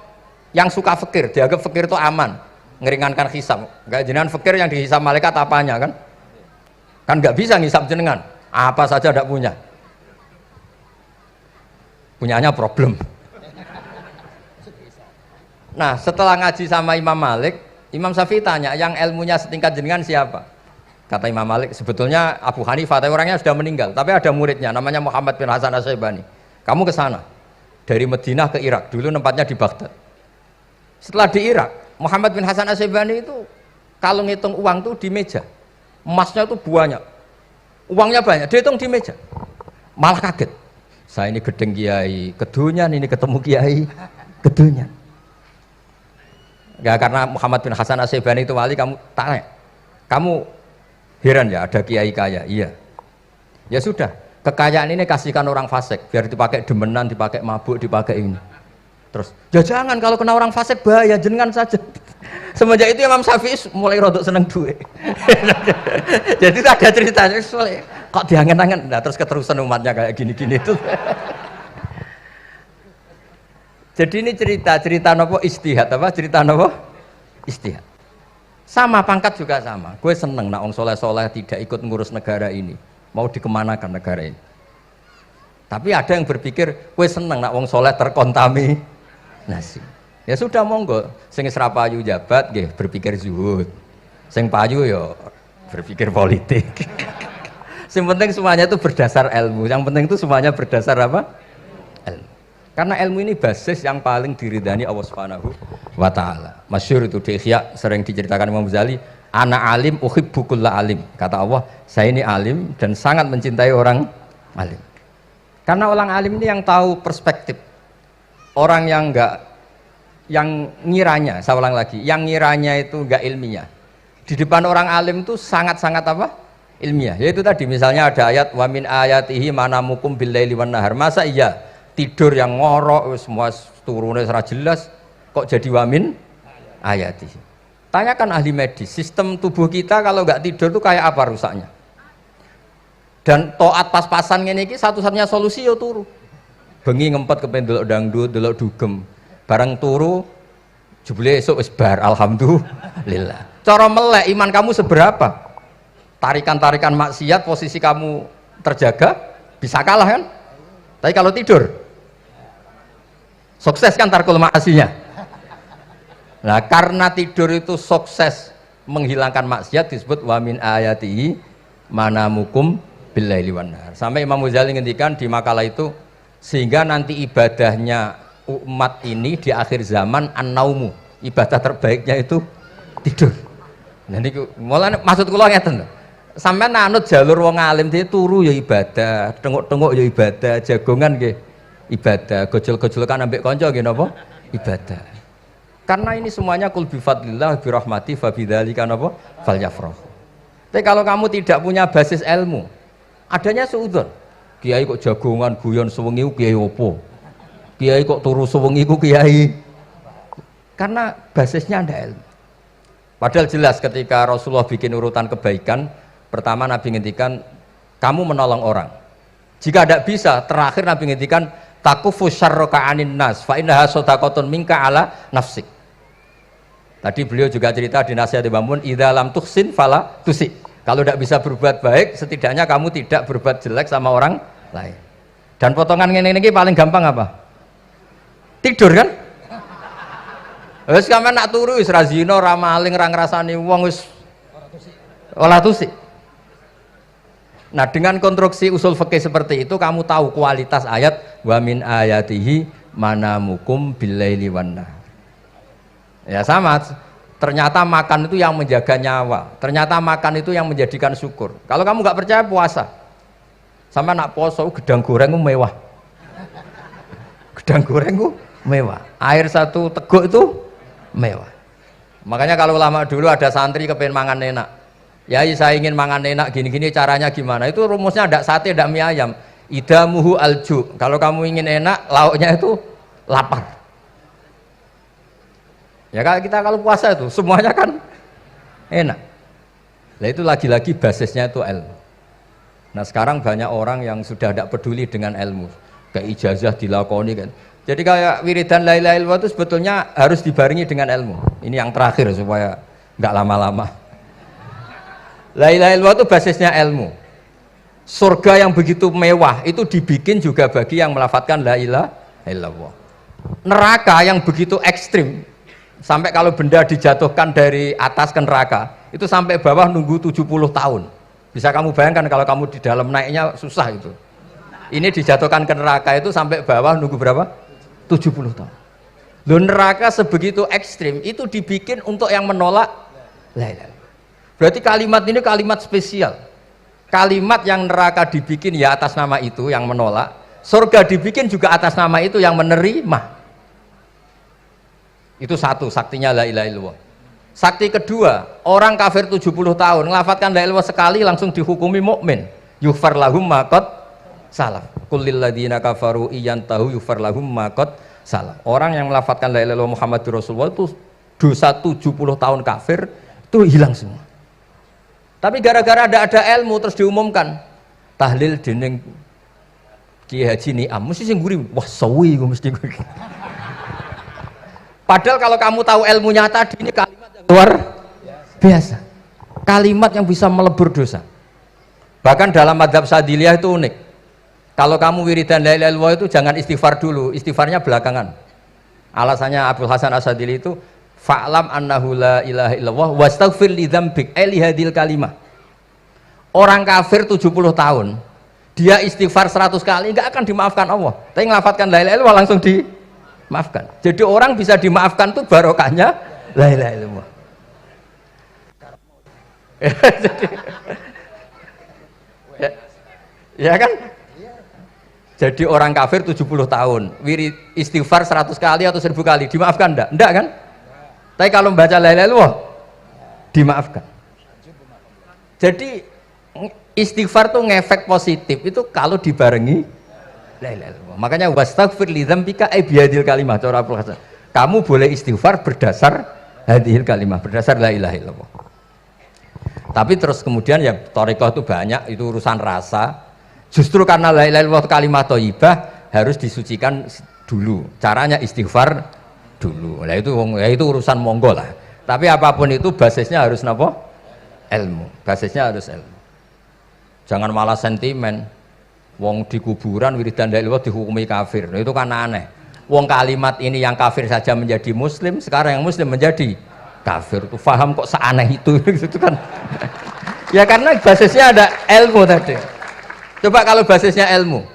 yang suka fikir, dianggap fikir itu aman, ngeringankan hisab. Enggak jenengan fikir yang dihisab malaikat apanya kan? Kan nggak bisa ngisab jenengan, apa saja tidak punya. Punyanya problem. Nah, setelah ngaji sama Imam Malik, Imam Syafi'i tanya, yang ilmunya setingkat jenengan siapa? Kata Imam Malik, sebetulnya Abu Hanifah, tapi orangnya sudah meninggal, tapi ada muridnya, namanya Muhammad bin Hasan Asy-Syaibani. Kamu ke sana, dari Madinah ke Irak, dulu tempatnya di Baghdad. Setelah di Irak, Muhammad bin Hasan Asy-Syaibani itu kalau ngitung uang tuh di meja, emasnya tuh banyak, uangnya banyak, dia hitung di meja, malah kaget. Saya ini gedeng kiai, kedunyan, ini ketemu kiai, kedunyan. Ya karena Muhammad bin Hasan Asy-Syaibani itu wali, kamu tanya, kamu heran ya ada kiai kaya? Iya. Ya sudah, kekayaan ini kasihkan orang fasik, biar dipakai demenan, dipakai mabuk, dipakai ini. Terus, ya jangan, kalau kena orang fasik bahaya, jenengan saja. Semenjak itu Imam Syafi'i mulai rodok seneng duit. Jadi itu ada ceritanya, kok diangen-angen, nah terus keterusan umatnya kayak gini-gini itu. Jadi ini cerita nopo istihad apa? Cerita nopo istihad. Sama pangkat juga sama. Gue seneng nak wong soleh-soleh tidak ikut ngurus negara ini. Mau dikemanakan negara ini? Tapi ada yang berpikir, gue seneng nak wong soleh terkontaminasi. Ya sudah monggo. Sing wis ra payu jabat nggih berpikir zuhud. Sing payu ya berpikir politik. Yang penting semuanya itu berdasar ilmu. Yang penting itu semuanya berdasar apa? Ilmu. Karena ilmu ini basis yang paling diridani Allah Subhanahu wa taala. Masyhur itu di Ihya sering diceritakan Imam Ghazali, ana alim uhibbu kulla alim. Kata Allah, saya ini alim dan sangat mencintai orang alim. Karena orang alim ini yang tahu perspektif. Orang yang enggak, yang ngiranya, saya ulang lagi, yang ngiranya itu enggak ilmiah. Di depan orang alim itu sangat-sangat apa? Ilmiah. Yaitu tadi misalnya ada ayat wa min ayatihi manamukum billaili wan nahar. Masa iya tidur yang ngorok semua turunnya secara jelas kok jadi wamin ayatihi. Tanyakan ahli medis, sistem tubuh kita kalau nggak tidur itu kayak apa rusaknya? Dan toat pas-pasan ini satu-satunya solusi ya turu. bengi ngempet kepen delok dangdut, delok dugem. Barang turu jebule esuk wis bar, alhamdulillah. Cara melek iman kamu seberapa? Tarikan-tarikan maksiat posisi kamu terjaga bisa kalah kan? Tapi kalau tidur sukses kan tarkul maksinya. Nah, karena tidur itu sukses menghilangkan maksiat disebut wa min ayatihi manamukum billaili wan nahar. Sampai Imam Ghazali ngendikan di makalah itu sehingga nanti ibadahnya umat ini di akhir zaman an-naumu, ibadah terbaiknya itu tidur. Nah niku mulane maksud kula ngeten lho. Sampeyan anut jalur wong alim dhewe turu ya ibadah, tengok-tengok ya ibadah, jagongan nggih ibadah, gojol-gojolkan ambek kanca nggih napa? Ibadah. Karena ini semuanya kul bi fadlillah bi rahmati fa bidzalika napa? Falyafrahu. Tapi kalau kamu tidak punya basis ilmu, adanya suudzon. Kiai kok jagongan guyon sewengi kiai opo? Kiai kok turu sewengi ku kiai. Karena basisnya ada ilmu. Padahal jelas ketika Rasulullah bikin urutan kebaikan, pertama Nabi ngendikan kamu menolong orang. Jika tidak bisa, terakhir Nabi ngendikan takufu syarraka anin nas fa innaha shadaqatun minka ala nafsik. Tadi beliau juga cerita di nasihat Imam Mun, idza lam tuhsin fala tusi. Kalau tidak bisa berbuat baik, setidaknya kamu tidak berbuat jelek sama orang lain. Dan potongan ini paling gampang apa? Tidur kan? Wis sampeyan nak turu wis ra zina, ra maling, ra ngrasani wong wis ora tusi. Nah, dengan konstruksi usul fikih seperti itu kamu tahu kualitas ayat wa min ayatihi manamukum billaili wan nahar. Ya sama, ternyata makan itu yang menjaga nyawa, ternyata makan itu yang menjadikan syukur. Kalau kamu nggak percaya puasa, sama nak poso gedang goreng mewah, gedang goreng mewah, air satu teguk itu mewah. Makanya kalau lama dulu ada santri kepengen mangan enak, ya saya ingin mangan enak gini-gini caranya gimana? Itu rumusnya ada sate, ada mie ayam. Idamuhu alju. Kalau kamu ingin enak, lauknya itu lapar. Ya kita kalau puasa itu semuanya kan enak. Nah itu lagi-lagi basisnya itu ilmu. Nah sekarang banyak orang yang sudah tidak peduli dengan ilmu, kayak ijazah dilakoni kan. Jadi kayak wiridan la ilaha illallah itu sebetulnya harus dibarengi dengan ilmu. Ini yang terakhir supaya nggak lama-lama. La ilaha illallah itu basisnya ilmu. Surga yang begitu mewah itu dibikin juga bagi yang melafadzkan la ilaha illallah. Neraka yang begitu ekstrim, sampai kalau benda dijatuhkan dari atas ke neraka itu sampai bawah nunggu 70 tahun. Bisa kamu bayangkan kalau kamu di dalam naiknya susah itu. Ini dijatuhkan ke neraka itu sampai bawah nunggu berapa? 70 tahun. Loh, neraka sebegitu ekstrim itu dibikin untuk yang menolak la ilaha. Berarti kalimat ini kalimat spesial. Kalimat yang neraka dibikin ya atas nama itu yang menolak, surga dibikin juga atas nama itu yang menerima. Itu satu saktinya la ilaha illallah. Sakti kedua, orang kafir 70 tahun ngelafatkan la ilaha illallah sekali langsung dihukumi mukmin. Yughfar lahum ma qad salaf. Qul lil ladzina kafaru iyantahu yughfar lahum ma qad salaf. Orang yang melafatkan la ilaha illallah Muhammadur Rasulullah itu dosa 70 tahun kafir itu hilang semua. Tapi gara-gara ada ilmu terus diumumkan tahlil dening Kiai Haji Niam mesti sing nguri wah sawi mesti. Padahal kalau kamu tahu ilmunya tadi ini kalimat yang luar biasa, kalimat yang bisa melebur dosa. Bahkan dalam madzhab Sadiliyah itu unik. Kalau kamu wiridan la ilaha illallah itu jangan istighfar dulu, istighfarnya belakangan. Alasannya Abdul Hasan As-Sadili itu fa'lam annahu la ilaha illallah wastaghfir li dzambik li hadil kalimah. Orang kafir 70 tahun, dia istighfar 100 kali enggak akan dimaafkan Allah. Tapi ngelafatkan la ilaha illallah langsung dimaafkan. Jadi orang bisa dimaafkan tuh barokahnya la ilaha illallah. Jadi, ya kan? Jadi orang kafir 70 tahun, wirid istighfar 100 kali atau 1000 kali dimaafkan enggak? Enggak kan? Tapi kalau membaca la ilaha illallah dimaafkan. Jadi istighfar tuh ngefek positif itu kalau dibarengi la ilaha illallah. Makanya wastaghfir li dzambika bihadil kalimah cara Abdul Hasan. Kamu boleh istighfar berdasar hadhil kalimah, berdasar la ilaha illallah. Tapi terus kemudian ya thariqah itu banyak, itu urusan rasa. Justru karena la ilaha illallah kalimat thayyibah, harus disucikan dulu. Caranya istighfar dulu. Nah itu urusan monggo lah. Tapi apapun itu basisnya harus napa? Ilmu. Basisnya harus ilmu. Jangan malah sentimen. Wong di kuburan wiridan la ilaha dihukumi kafir. Nah, itu kan aneh. Wong kalimat ini yang kafir saja menjadi muslim, sekarang yang muslim menjadi kafir. Itu paham kok seaneh itu gitu kan. Ya karena basisnya ada ilmu tadi. Coba kalau basisnya ilmu.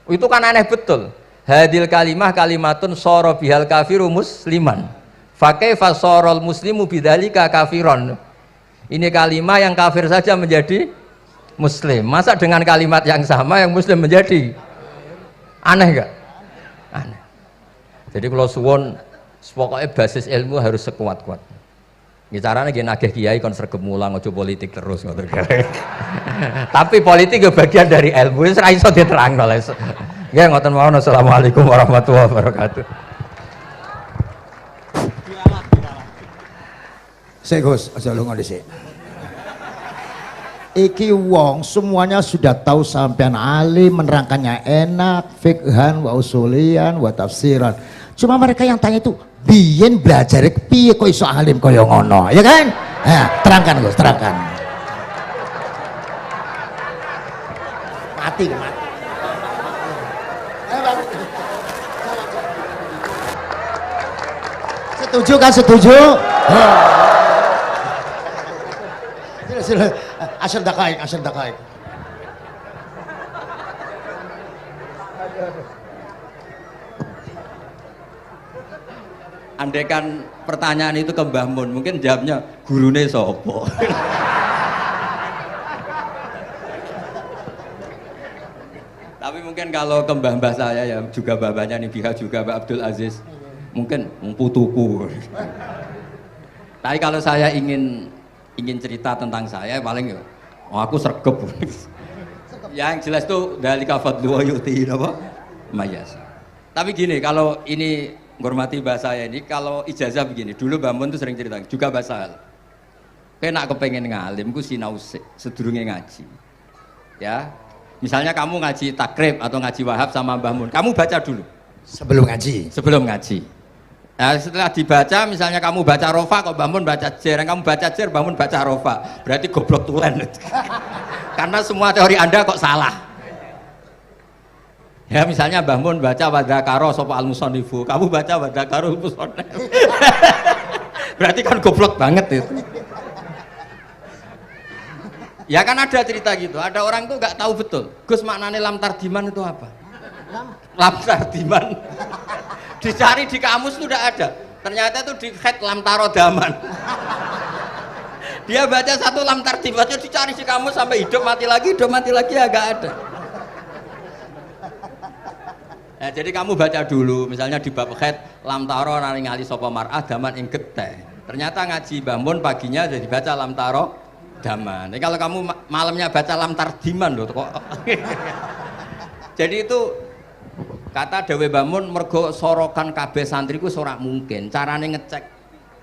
Itu kan aneh betul. Hadil kalimah kalimatun soro bihal kafiru musliman. Fakaifa sorol muslimu bidzalika kafiron. Ini kalimat yang kafir saja menjadi muslim. Masa dengan kalimat yang sama yang muslim menjadi aneh enggak? Aneh. Jadi kalau suwon pokoknya basis ilmu harus sekuat-kuat. Ini caranya gini nagih kiai kon sregep mulang ojo politik terus ngoten. Tapi politik ya bagian dari ilmu. Wis ra iso diterangno lho. Nggih ngoten mawon. Assalamualaikum warahmatullahi wabarakatuh. Sik Gus, aja lunga dhisik. Iki wong semuanya sudah tahu sampean alim, menerangkannya enak, fikhan wa usulian wa tafsiran. Cuma mereka yang tanya itu, biyen belajar piye kok iso alim kaya ngono, ya kan? Nah, terangkan Gus, terangkan. Mati. Setuju kan? Setuju? Sila, asal dakaik. Andaikan pertanyaan itu ke Mbah Mun, mungkin jawabnya gurune sopo. Tapi mungkin kalau ke mbah-mbah saya ya juga babanya nih Biha juga Mbak Abdul Aziz, mungkin putuku. Tapi kalau saya ingin cerita tentang saya paling ya aku sregep. Yang jelas tuh dalika fadlu wa yuti apa? Mayas. Tapi gini, kalau ini menghormati bahasa saya ini, kalau ijazah begini, dulu Mbak Mun tuh sering cerita juga bahasa hal. Kena kepengen ngalim, ku sinau sedurunge ngaji. Ya. Misalnya kamu ngaji takrib atau ngaji wahab sama Mbah Mun, kamu baca dulu sebelum ngaji. Nah, setelah dibaca, misalnya kamu baca rofa, kok Mbah Mun baca jer, kamu baca jer, Mbah Mun baca rofa, berarti goblok tulen. Karena semua teori Anda kok salah. Ya misalnya Mbah Mun baca wadakaro sopa al musonifu, kamu baca wadakaro musonif. Berarti kan goblok banget itu. Ya kan ada cerita gitu, ada orang tuh nggak tahu betul. Gus maknanya lam tardiman itu apa? Lam tardiman. Dicari di kamus itu udah ada, ternyata itu di khet lam tarodaman. Dia baca satu lam tardimannya dicari di kamus sampai hidup mati lagi ya gak ada. Nah, jadi kamu baca dulu, misalnya di bab khet lam taro naringali sopo mar'ah daman ing geteh. Ternyata ngaji Mbah Mun paginya jadi baca lam taro daman. Jadi kalau kamu malamnya baca lam tardiman loh kok. Jadi itu kata Dewi Mbah Mun mergo sorokan kabeh santriku ora mungkin. Carane ngecek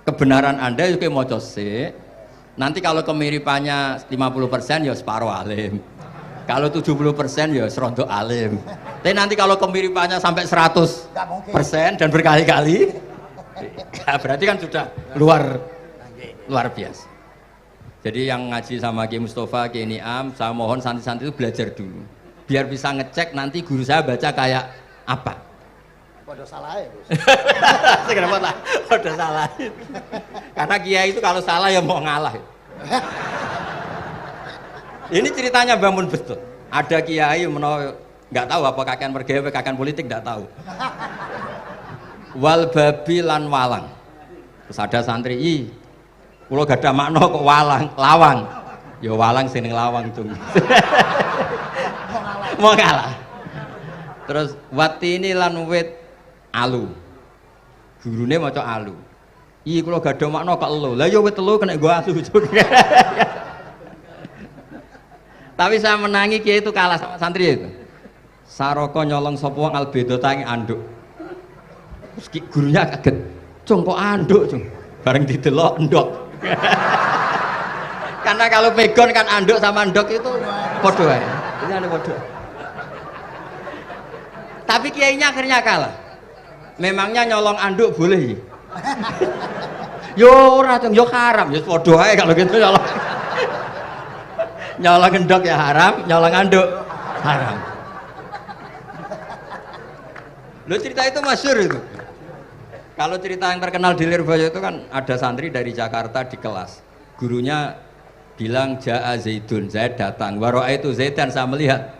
kebenaran Anda itu maca sik. Nanti kalau kemiripannya 50% ya separuh alim. Kalau 70% ya serondo alim. Tapi nanti kalau kemiripannya sampai 100% dan berkali-kali, ya berarti kan sudah luar biasa. Jadi yang ngaji sama Ki Mustafa, Ki Niam, saya mohon santri-santri itu belajar dulu. Biar bisa ngecek nanti guru saya baca kayak apa? Waduh salah ya Gus. Kenapa lah? Waduh salah. Karena kiai itu kalau salah ya mau ngalah. Ini ceritanya Mbah Mun betul. Ada kiai nggak tahu apa kakean mergawe kakean politik nggak tahu. Wal babi lan walang. Terus ada santri, kula gak ada makna kok lawang. Ya walang sing lawang tuh. Mau ngalah. Terus watini lan wit alu. Gurune maca alu. Kula gak ada makna kok elo. Lah ya wit telu kena nggo alu. Tapi saya menangi kiai itu kalah sama santri itu. Saroko nyolong sapa wong albedo tangi anduk. Terus gurunya kaget. Cung kok anduk, Cung. Bareng didelok endok. Karena kalau pegon kan anduk sama endok itu padha wae. Ini ada padha. Tapi kiainya akhirnya kalah. Memangnya nyolong anduk boleh? Yo ora yo haram, yo padha ae kalau gitu nyolong. Nyolong gendok ya haram, nyolong anduk haram. Lo cerita itu masyhur itu. Kalau cerita yang terkenal di Lirboyo itu kan ada santri dari Jakarta di kelas. Gurunya bilang Ja'a Zaidun, Zaid datang. Waro'a itu Zaidan, saya melihat.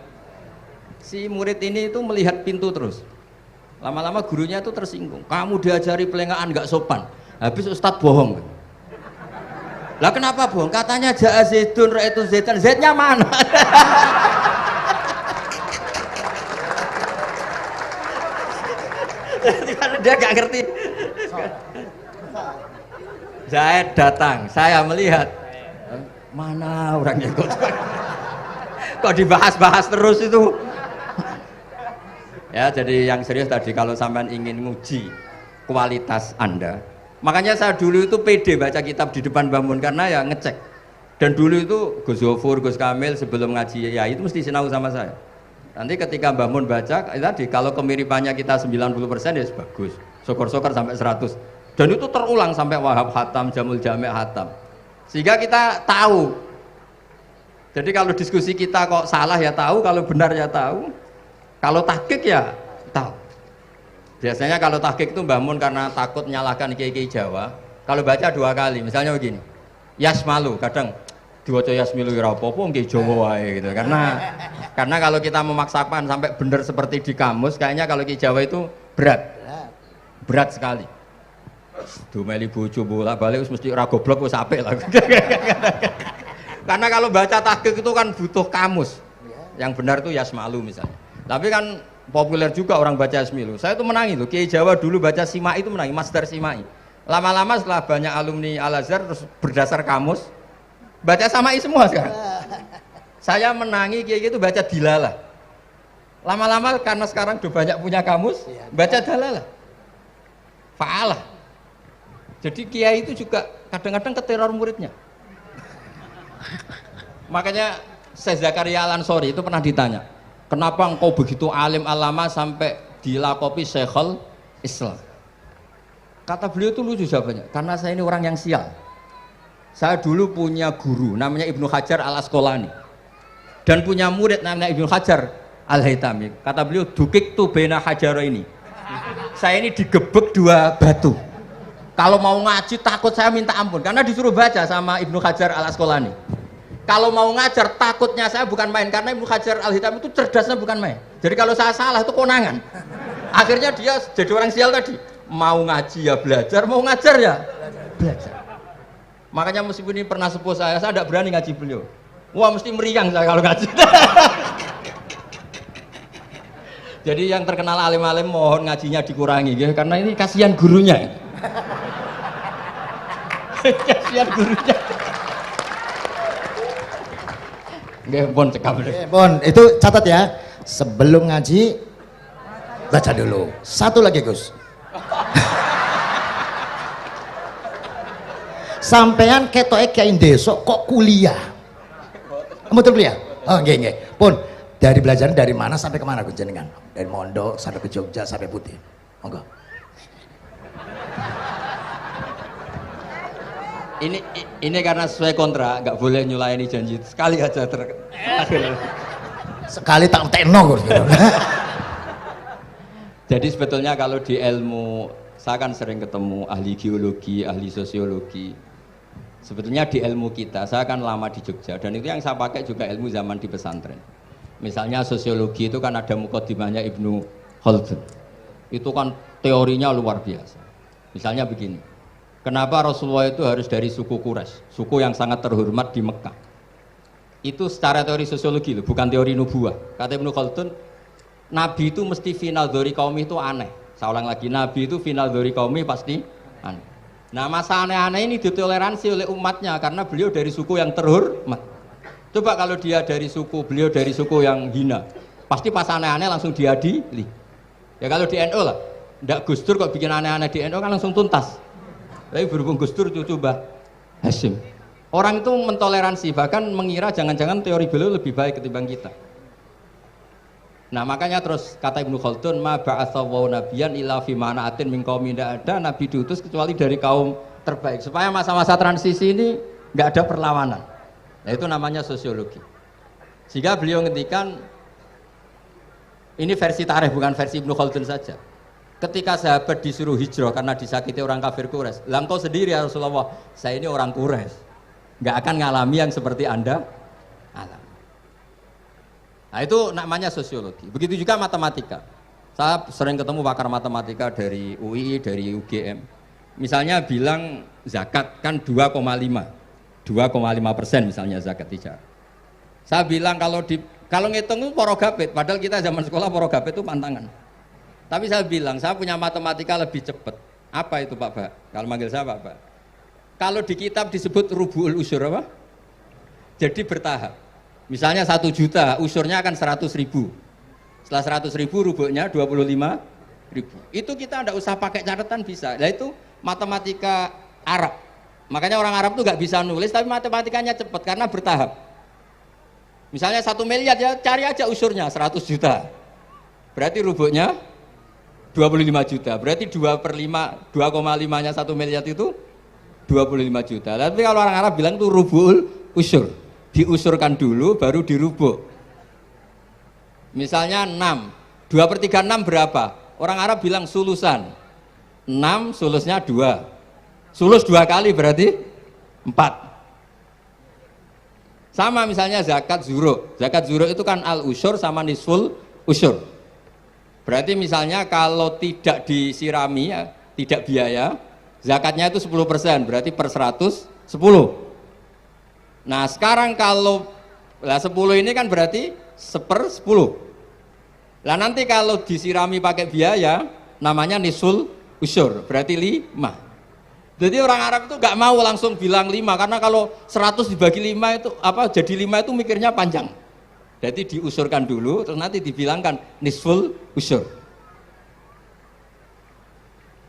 Si murid ini itu melihat pintu terus. Lama-lama gurunya itu tersinggung. Kamu diajari pelengahan nggak sopan. Habis Ustadz bohong. Lah kenapa bohong? Katanya Ja'a Zaidun, Ra itu Zaidan. Zaidnya mana? Dia nggak ngerti. Zaid datang, saya melihat. Mana orangnya kok dibahas-bahas terus itu. Ya, jadi yang serius tadi kalau sampean ingin nguji kualitas Anda, makanya saya dulu itu pede baca kitab di depan Mbah Mun karena ya ngecek. Dan dulu itu Gus Zofur, Gus Kamil sebelum ngaji ya itu mesti sinau sama saya. Nanti ketika Mbah Mun baca tadi kalau kemiripannya kita 90% ya bagus. Syukur-syukur sampai 100. Dan itu terulang sampai Wahab Hatam, Jamul Jami' Hatam. Sehingga kita tahu. Jadi kalau diskusi kita kok salah ya tahu, kalau benar ya tahu. Kalau tahqiq ya tahu. Biasanya kalau tahqiq itu Mbah Mun karena takut nyalahkan kiai-kiai Jawa, kalau baca 2 kali, misalnya begini. Yasmalu, kadang diwaca Yasmilu ora apa-apa nggih Jawa wae gitu. Karena kalau kita memaksakan sampai benar seperti di kamus, kayaknya kalau kiai Jawa itu berat. Berat sekali. Dumeli bojo bolak-balik wis mesti ora goblok wis apik lah. Karena kalau baca tahqiq itu kan butuh kamus. Yang benar itu Yasmalu misalnya. Tapi kan populer juga orang baca Yasmilu. Saya itu menangi loh. Kiai Jawa dulu baca Simai itu menangi, Master Simai. Lama-lama setelah banyak alumni Al-Azhar terus berdasar kamus baca Samai semua sekarang. Saya menangi kiai itu baca Dilalah. Lama-lama karena sekarang udah banyak punya kamus, baca Dalalah. Fa'alah. Jadi kiai itu juga kadang-kadang keteror muridnya. Makanya Syekh Zakaria Al-Ansori itu pernah ditanya, kenapa engkau begitu alim alama sampai dilakopi Syekhul Islam? Kata beliau itu lucu jawabannya, karena saya ini orang yang sial. Saya dulu punya guru namanya Ibnu Hajar Al-Asqalani dan punya murid namanya Ibnu Hajar Al-Haytami. Kata beliau, dukik tu bena hajaro ini. Saya ini digebek 2 batu. Kalau mau ngaji takut saya minta ampun karena disuruh baca sama Ibnu Hajar Al-Asqalani. Kalau mau ngajar takutnya saya bukan main karena Ibnu Hajar Al-Haytami itu cerdasnya bukan main. Jadi kalau saya salah itu konangan. Akhirnya dia jadi orang sial tadi. Mau ngaji ya belajar, mau ngajar ya belajar. Makanya meskipun ini pernah sepuh saya tidak berani ngaji beliau. Wah mesti meriang saya kalau ngaji. Jadi yang terkenal alim-alim mohon ngajinya dikurangi ya, karena ini kasihan gurunya. Kasihan gurunya. Nggih, pun cekap. Pun itu catat ya. Sebelum ngaji baca dulu. Satu lagi Gus. Sampean ketoke kiai desa kok kuliah. Betul kuliah? Oh nggih nggih. Pun dari belajar dari mana sampai kemana Gus jenengan? Dari Mondok sampai ke Jogja sampai Putih. Monggo. Ini karena sesuai kontrak, nggak boleh nyulayani janji sekali aja Sekali tak tekno Gus. Jadi sebetulnya kalau di ilmu, saya kan sering ketemu ahli geologi, ahli sosiologi. Sebetulnya di ilmu kita, saya kan lama di Jogja dan itu yang saya pakai juga ilmu zaman di pesantren. Misalnya sosiologi itu kan ada mukadimahnya Ibnu Khaldun. Itu kan teorinya luar biasa. Misalnya begini, kenapa Rasulullah itu harus dari suku Quraisy, suku yang sangat terhormat di Mekah? Itu secara teori sosiologi loh, bukan teori nubuah. Kata Ibnu Khaldun, Nabi itu mesti final dzori qaumi itu aneh. Saya ulang lagi, Nabi itu final dzori qaumi pasti aneh. Nah masa aneh-aneh ini ditoleransi oleh umatnya karena beliau dari suku yang terhormat. Coba kalau dia dari suku, beliau dari suku yang hina, pasti pas aneh-aneh langsung diadili. Ya kalau di NU lah, ndak Gus Dur kok bikin aneh-aneh di NU kan langsung tuntas. Tapi berhubung Gus Dur cucu Mbah Hasyim, orang itu mentoleransi, bahkan mengira jangan-jangan teori beliau lebih baik ketimbang kita. Nah makanya terus kata Ibnu Khaldun, ma ba'atsawu nabiyan illa fi mana'atin min qaumin, tidak ada nabi diutus kecuali dari kaum terbaik, supaya masa-masa transisi ini nggak ada perlawanan. Nah itu namanya sosiologi. Sehingga beliau ngendikan, ini versi tarikh bukan versi Ibnu Khaldun saja. Ketika sahabat disuruh hijrah karena disakiti orang kafir Quraisy, lah engkau sendiri ya Rasulullah, saya ini orang Quraisy, nggak akan ngalami yang seperti Anda alami. Nah itu namanya sosiologi. Begitu juga matematika. Saya sering ketemu pakar matematika dari UI, dari UGM. Misalnya bilang zakat kan 2,5% misalnya zakat tijar. Saya bilang kalau ngitung itu porogabit, padahal kita zaman sekolah porogabit itu pantangan. Tapi saya bilang saya punya matematika lebih cepat. Apa itu Pak Ba? Kalau manggil saya Pak Ba. Kalau di kitab disebut rubu'ul usyur apa? Jadi bertahap. Misalnya 1 juta, usurnya akan 100.000. Setelah 100.000 rubuknya 25.000. Itu kita tidak usah pakai catatan bisa. Nah itu matematika Arab. Makanya orang Arab tuh nggak bisa nulis, tapi matematikanya cepat karena bertahap. Misalnya 1 miliar ya cari aja usurnya 100 juta. Berarti rubuknya 25 juta. Berarti 2,5-nya 1 miliar itu 25 juta. Tapi kalau orang Arab bilang itu rubul usur. Diusurkan dulu baru dirubuk. Misalnya 6, 2/3 6 berapa? Orang Arab bilang sulusan. 6 sulusnya 2. Sulus 2 kali berarti 4. Sama misalnya zakat zuro. Zakat zuro itu kan al usyur sama nisful usyur. Berarti misalnya kalau tidak disirami ya, tidak biaya, zakatnya itu 10%, berarti per 100 10. Nah sekarang kalau 10 ini kan berarti 1/10. Lah nanti kalau disirami pakai biaya namanya nisul usyur, berarti 5. Jadi orang Arab itu nggak mau langsung bilang 5 karena kalau 100 dibagi 5 itu jadi 5 itu mikirnya panjang. Jadi diusurkan dulu terus nanti dibilangkan nisful usyur.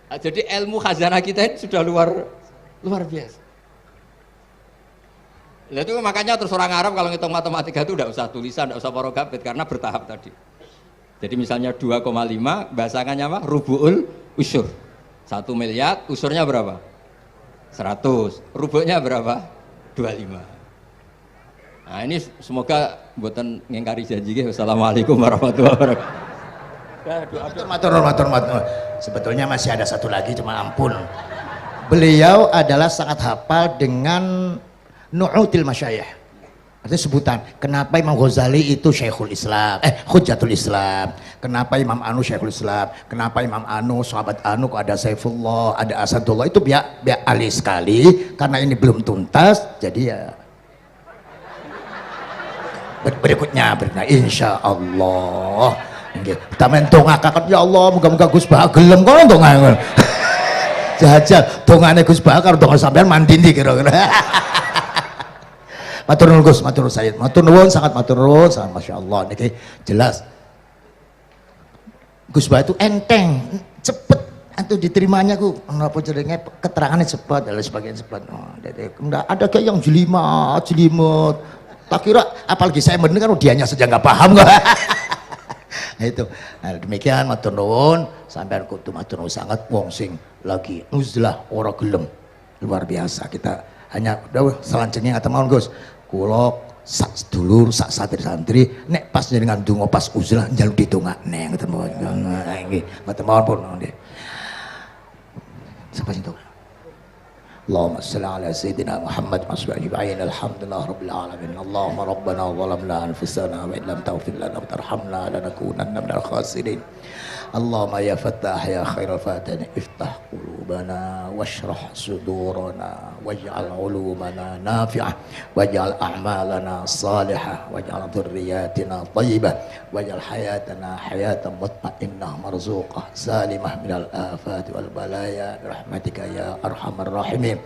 Nah, jadi ilmu khazanah kita ini sudah luar biasa. Nah, itu makanya terus orang Arab kalau ngitung matematika itu tidak usah tulisan, tidak usah porogabit karena bertahap tadi. Jadi misalnya 2,5 bahasannya apa? Rubu'ul usyur. 1 miliar usurnya berapa? 100. Rubuknya berapa? 25. Nah ini semoga buatan ngingkari janji. Wassalamualaikum warahmatullahi wabarakatuh. Matur. Sebetulnya masih ada satu lagi, cuma ampun. Beliau adalah sangat hafal dengan nu'util masyayikh. Artinya sebutan. Kenapa Imam Ghazali itu Syekhul Islam, Hujjatul Islam. Kenapa Imam Anu Syekhul Islam. Kenapa Imam Anu, sahabat Anu kok ada Saifullah, ada Asadullah. Itu biar alih sekali. Karena ini belum tuntas. Jadi ya berikutnya insya Allah. Kita mentongakakan ya Allah, moga-moga Gus Bah gelem kok ndonga. Jajal dongane Gus Bah karo donga sampean mandindi kira-kira. Matur nuwun Gus, matur Sayyid, matur nuwun, sangat matur nuwun, sangat masya Allah niki jelas. Gus Bah itu enteng, cepet itu diterimanya ku, menapa jenenge keterangannya cepat dan sebagainya cepat. Oh, enggak ada kayak yang jelimet. Tak kira apalagi saya mendengar dianya saja nggak paham kok. Nah itu. Nah, demikian matur nuwun, sampean kudu matur nuwun sangat wong sing lagi uzlah ora gelem. Luar biasa kita hanya dawuh selanjutnya ngaten mawon Gus. Kula sak sedulur sak santri-santri nek pas jenengan donga pas uzlah njaluk ditungakne ngoten mawon. Nggih, ngoten mawon pun nggih. Sapa sing tungak? Allahumma shalli ala sayyidina Muhammad wa ajma'in. Alhamdulillah rabbil alamin. Allahumma rabbana zalamna anfusana wa illam taghfir lana wa tarhamna lanakunanna minal khasirin. Allahumma ya Fattah ya khairal fatihin iftah qulubana washrah sudurana waj'al ulumana nafi'ah waj'al a'malana salihah waj'al dhurriyyatina thayyibah waj'al hayatana hayatan mutma'innah marzuqah salimah minal afati wal balaya birahmatika ya arhamar rahimin.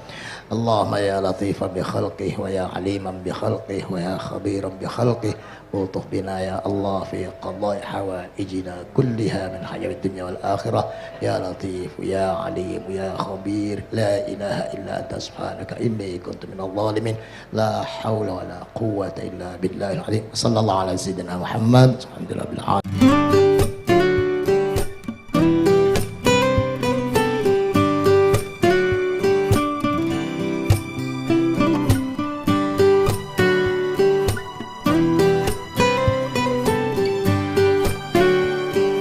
Allahumma ya latifan bi khalqih wa ya aliman bi khalqih wa ya khabiran bi khalqih والطف بنا يا الله في قضاء حوائجنا كلها من حياة الدنيا والآخرة يا لطيف يا عليم يا خبير لا إله إلا أنت سبحانك إني كنت من الظالمين لا حول ولا قوة إلا بالله العظيم صلى الله على سيدنا محمد الحمد لله بالعالمين.